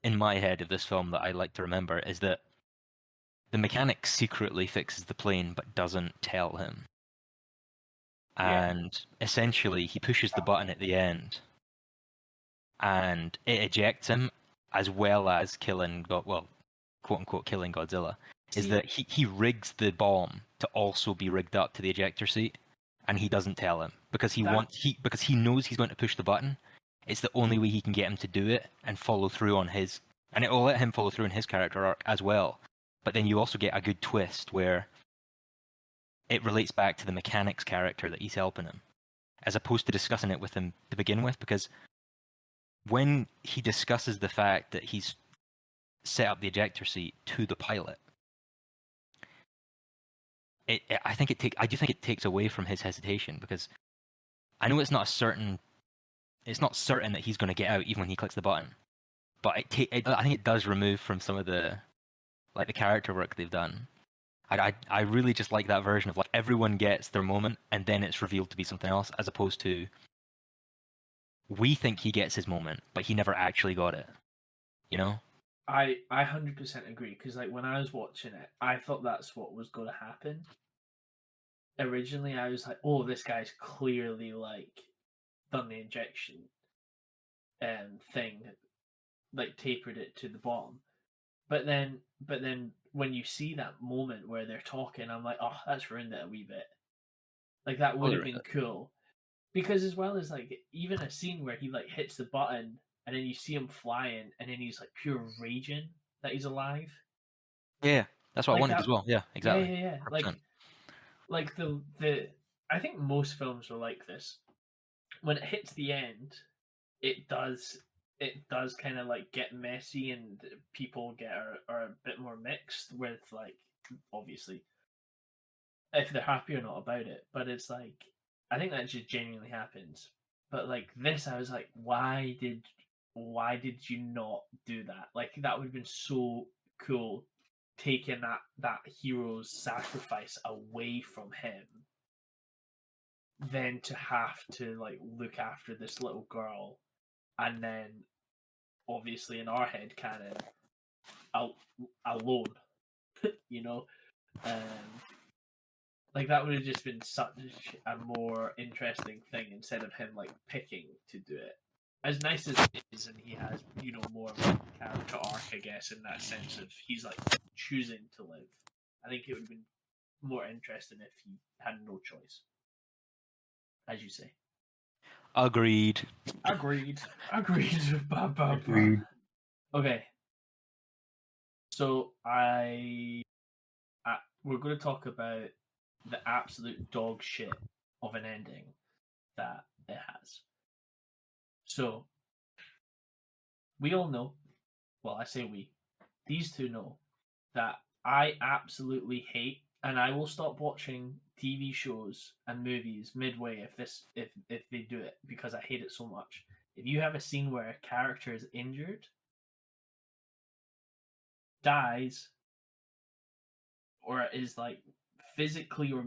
in my head of this film that I like to remember is that the mechanic secretly fixes the plane but doesn't tell him. And essentially, he pushes the button at the end, and it ejects him, as well as killing, quote unquote, killing Godzilla. Is that he rigs the bomb to also be rigged up to the ejector seat, and he doesn't tell him because he knows he's going to push the button. It's the only way he can get him to do it and follow through on his, and it will let him follow through on his character arc as well. But then you also get a good twist where it relates back to the mechanic's character that he's helping him. as opposed to discussing it with him to begin with, because when he discusses the fact that he's set up the ejector seat to the pilot, I do think it takes away from his hesitation, because I know it's not certain that he's going to get out even when he clicks the button, but I think it does remove from some of the character work they've done. I really just like that version of like everyone gets their moment and then it's revealed to be something else, as opposed to we think he gets his moment but he never actually got it. You know? I 100% agree, because like when I was watching it, I thought that's what was going to happen. Originally, I was like, "Oh, this guy's clearly like done the injection thing, like tapered it to the bottom." But then when you see that moment where they're talking, I'm like, "Oh, that's ruined it a wee bit." Like that would have been cool, because as well as like even a scene where he like hits the button and then you see him flying and then he's like pure raging that he's alive. Yeah, that's what I Like wanted that- as well. Yeah, exactly. Yeah. 100%. Like the I think most films are like this. When it hits the end, it does kind of like get messy and people are a bit more mixed with like obviously if they're happy or not about it. But it's like I think that just genuinely happens. But like this, I was like, why did you not do that? Like that would have been so cool, taking that hero's sacrifice away from him, then to have to like look after this little girl, and then obviously in our head canon, alone, you know, like that would have just been such a more interesting thing instead of him like picking to do it. As nice as it is, and he has more of a character arc, I guess, in that sense of he's like choosing to live. I think it would have been more interesting if he had no choice, as you say. Agreed. Agreed. Agreed. Okay. So we're going to talk about the absolute dog shit of an ending that it has. So we all know, well, I say we, these two know that I absolutely hate, and I will stop watching TV shows and movies midway if they do it, because I hate it so much. If you have a scene where a character is injured, dies, or is like physically or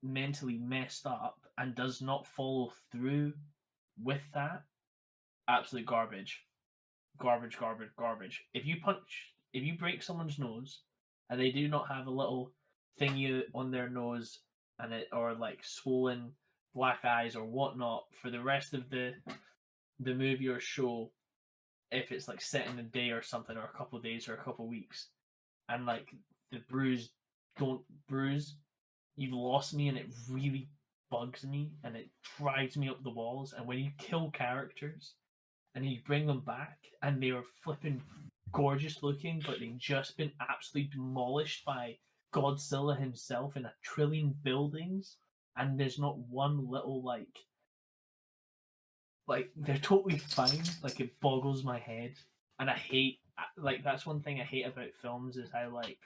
mentally messed up and does not follow through with that, absolute garbage. Garbage. If you break someone's nose and they do not have a little thingy on their nose and it, or like swollen black eyes or whatnot for the rest of the movie or show, if it's like set in a day or something, or a couple of days or a couple of weeks, and like the bruise don't bruise, you've lost me, and it really bugs me and it drives me up the walls. And when you kill characters and you bring them back and they are flipping gorgeous looking, but they've just been absolutely demolished by Godzilla himself in a trillion buildings, and there's not one little like they're totally fine. Like it boggles my head, and I hate like that's one thing I hate about films is how like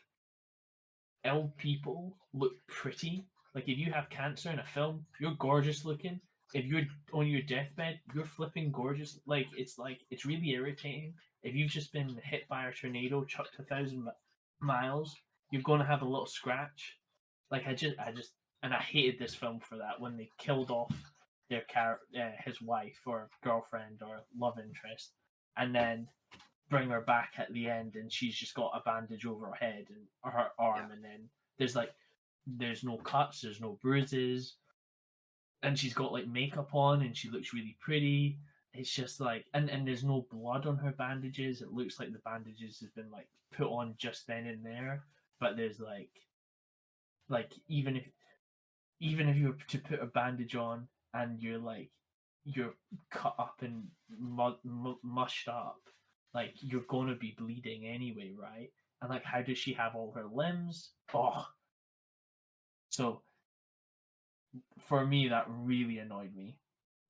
ill people look pretty. Like if you have cancer in a film, you're gorgeous looking. If you're on your deathbed, you're flipping gorgeous. Like it's really irritating. If you've just been hit by a tornado, chucked 1,000 miles, you're gonna have a little scratch. Like I just, and I hated this film for that when they killed off their his wife or girlfriend or love interest, and then bring her back at the end, and she's just got a bandage over her head and her arm, and then there's no cuts, there's no bruises, and she's got like makeup on, and she looks really pretty. It's just like, and there's no blood on her bandages. It looks like the bandages has been like put on just then and there, but there's like even if you were to put a bandage on and you're cut up and mushed up, like you're gonna be bleeding anyway, right? And like, how does she have all her limbs? Oh, so for me that really annoyed me.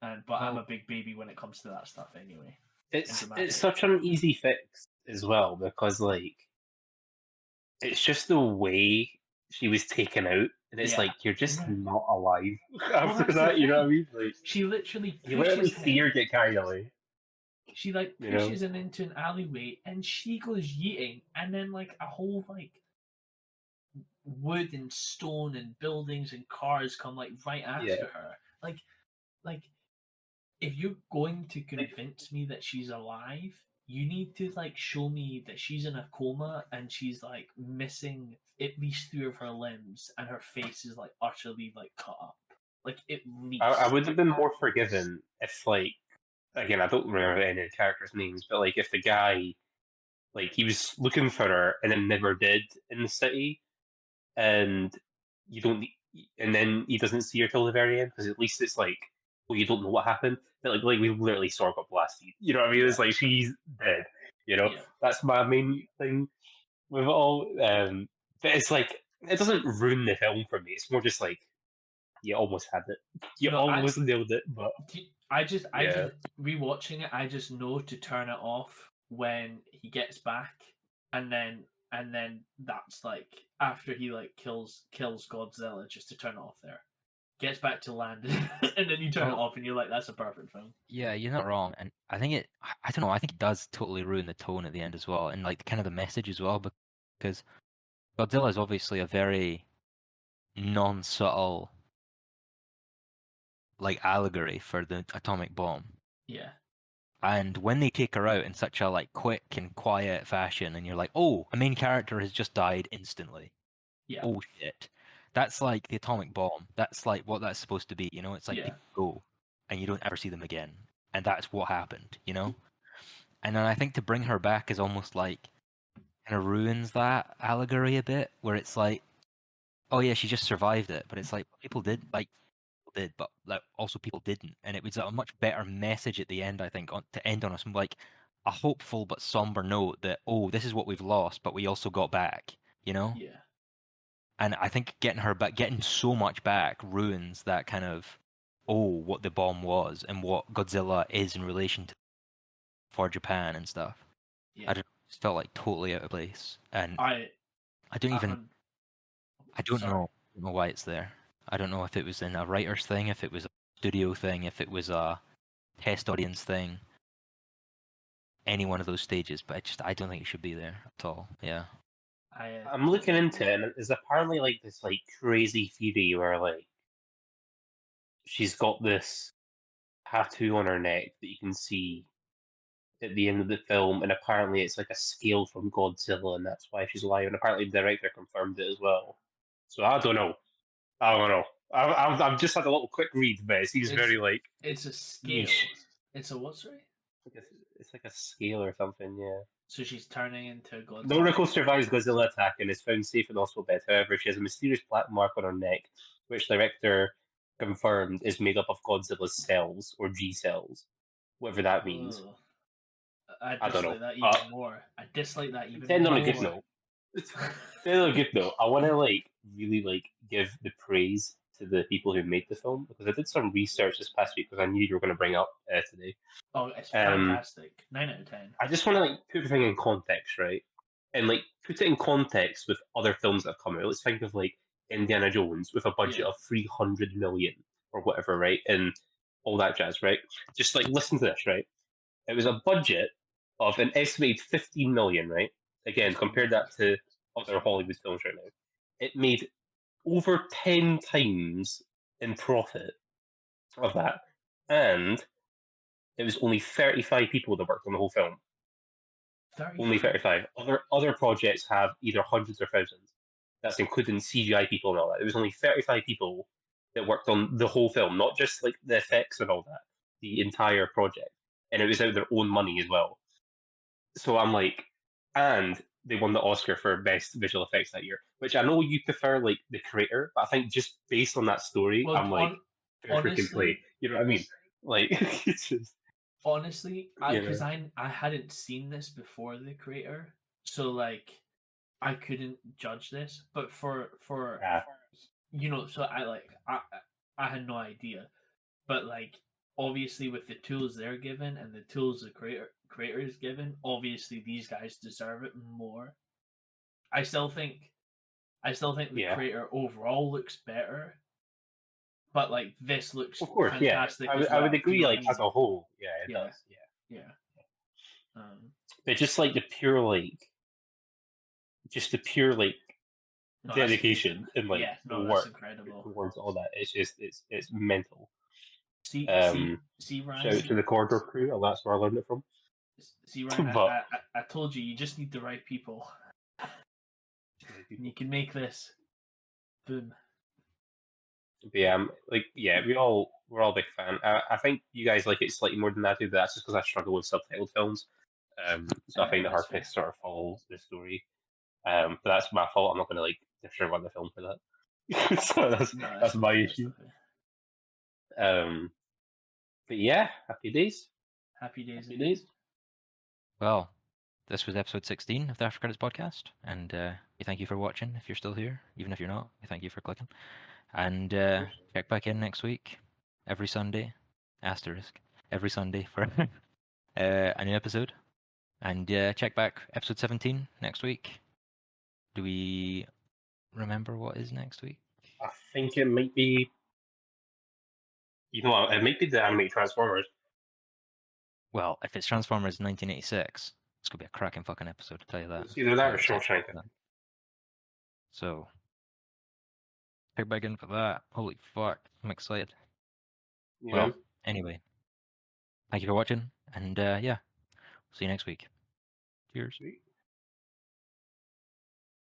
but I'm Well- a big baby when it comes to that stuff anyway. It's dramatic. such an easy fix as well because like it's just the way she was taken out, and it's Yeah. like you're just Yeah. not alive after that's the that. You know what I thing. mean? Like She literally you literally pushes see him. her get carried away. She like You know? pushes him into an alleyway, and she goes yeeting, and then like a whole like wood and stone and buildings and cars come like right after Yeah. her. Like if you're going to convince me that she's alive, you need to like show me that she's in a coma and she's like missing at least 3 of her limbs and her face is like utterly like cut up. Like at least. I would have been more forgiven if like again I don't remember any of the characters' names, but like if the guy like he was looking for her and then never did in the city, and you don't, and then he doesn't see her till the very end because at least it's like, well, you don't know what happened. But like we literally saw her got blasted. You know what I mean? It's Yeah. like she's dead. You know, Yeah. that's my main thing with it all. But it's like it doesn't ruin the film for me. It's more just like you almost had it. You No, almost nailed it, but I just Yeah. rewatching it, I just know to turn it off when he gets back, and then that's like after he like kills Godzilla, just to turn it off there. Gets back to land, and then you turn it Well- off, and you're like, "That's a perfect film." Yeah, you're not wrong, and I think I don't know. I think it does totally ruin the tone at the end as well, and like kind of the message as well, because Godzilla is obviously a very non-subtle like allegory for the atomic bomb. Yeah, And when they take her out in such a like quick and quiet fashion, and you're like, oh, a main character has just died instantly. yeah, Oh shit. That's like the atomic bomb. That's like what that's supposed to be, you know? It's like Yeah. people go and you don't ever see them again. And that's what happened, you know? And then I think to bring her back is almost like kind of ruins that allegory a bit, where it's like, oh yeah, she just survived it, but it's like people did, but like also people didn't, and it was a much better message at the end, I think, to end on like a hopeful but somber note that this is what we've lost, but we also got back, you know. yeah, And I think getting her back, getting so much back, ruins that kind of what the bomb was and what Godzilla is in relation to for Japan and stuff. yeah. I just felt like totally out of place, and I don't even hun- I don't sorry. know. I don't know why it's there. I don't know if it was in a writer's thing, if it was a studio thing, if it was a test audience thing. Any one of those stages, but I don't think it should be there at all. Yeah. I'm looking into it, and there's apparently like this like crazy theory where like she's got this tattoo on her neck that you can see at the end of the film, and apparently it's like a scale from Godzilla, and that's why she's alive. And apparently the director confirmed it as well. So I don't know. I don't know. I've just had a little quick read, but it seems very like It's a scale. niche. It's a what? Sorry. It's like a scale or something. Yeah. So she's turning into Godzilla. Noriko survives Godzilla attack and is found safe in the hospital bed. However, she has a mysterious black mark on her neck, which the director confirmed is made up of Godzilla's cells or G cells, whatever that means. Ugh. I I don't know. dislike that even more. I dislike that even End more. on a good note. End on a good note. I want to like really like give the praise to the people who made the film because I did some research this past week because I knew you were going to bring up today. Oh, it's fantastic. 9 out of 10. I just want to like put everything in context, right? And like put it in context with other films that have come out. Let's think of like Indiana Jones with a budget Yeah. of 300 million or whatever, right? And all that jazz, right? Just like listen to this, right? It was a budget of an estimated 15 million, right? Again, 15 compare that to other Hollywood films right now. It made over 10 times in profit of that. And it was only 35 people that worked on the whole film. 35. Only 35. Other projects have either hundreds or thousands. That's including CGI people and all that. It was only 35 people that worked on the whole film, not just like the effects and all that, the entire project. And it was out of their own money as well. So I'm like, and they won the Oscar for best visual effects that year, which I know you prefer like the creator, but I think just based on that story, Well, I'm like, fair freaking play. honestly, You know what I mean? Like, it's just, honestly, You because know. I hadn't seen this before the creator, so like I couldn't judge this. But for yeah. so I had no idea, but like obviously with the tools they're given and the tools the creator is given, obviously these guys deserve it more. I still think the Yeah. creator overall looks better, but like this looks Of course, fantastic yeah. as I would well. Do agree, you know what like I mean? as a whole, yeah, it Yeah. does, yeah. Yeah. But just like the pure like No, that's amazing. dedication and like Yeah, the no, that's work incredible. towards all that. It's just it's mental. See, Shout out to Ryan. the corridor crew. Oh, that's where I learned it from. See, Ryan. But I told you, you just need the right people, and you can make this. Boom. But yeah, we're all big fan. I think you guys like it slightly more than I do, but that's just because I struggle with subtitled films. So I find it hard That's to fair. sort of follow the story. But that's my fault. I'm not going to like disregard the film for that. So No, that's my okay, issue. okay. But yeah, happy days. Happy days. Happy days. Well, this was episode 16 of the After Credits podcast, and we thank you for watching. If you're still here, even if you're not, we thank you for clicking. And check back in next week, every Sunday, asterisk, every Sunday for a new episode. And check back episode 17 next week. Do we remember what is next week? I think it might be. You know what? It might be the animated Transformers. Well, if it's Transformers 1986, it's gonna be a cracking fucking episode. I'll tell you that. It's either that I'm or excited Shawshank. for that. So check back in for that. Holy fuck, I'm excited. You Well, know? anyway, thank you for watching, and yeah, see you next week. Cheers. Sweet.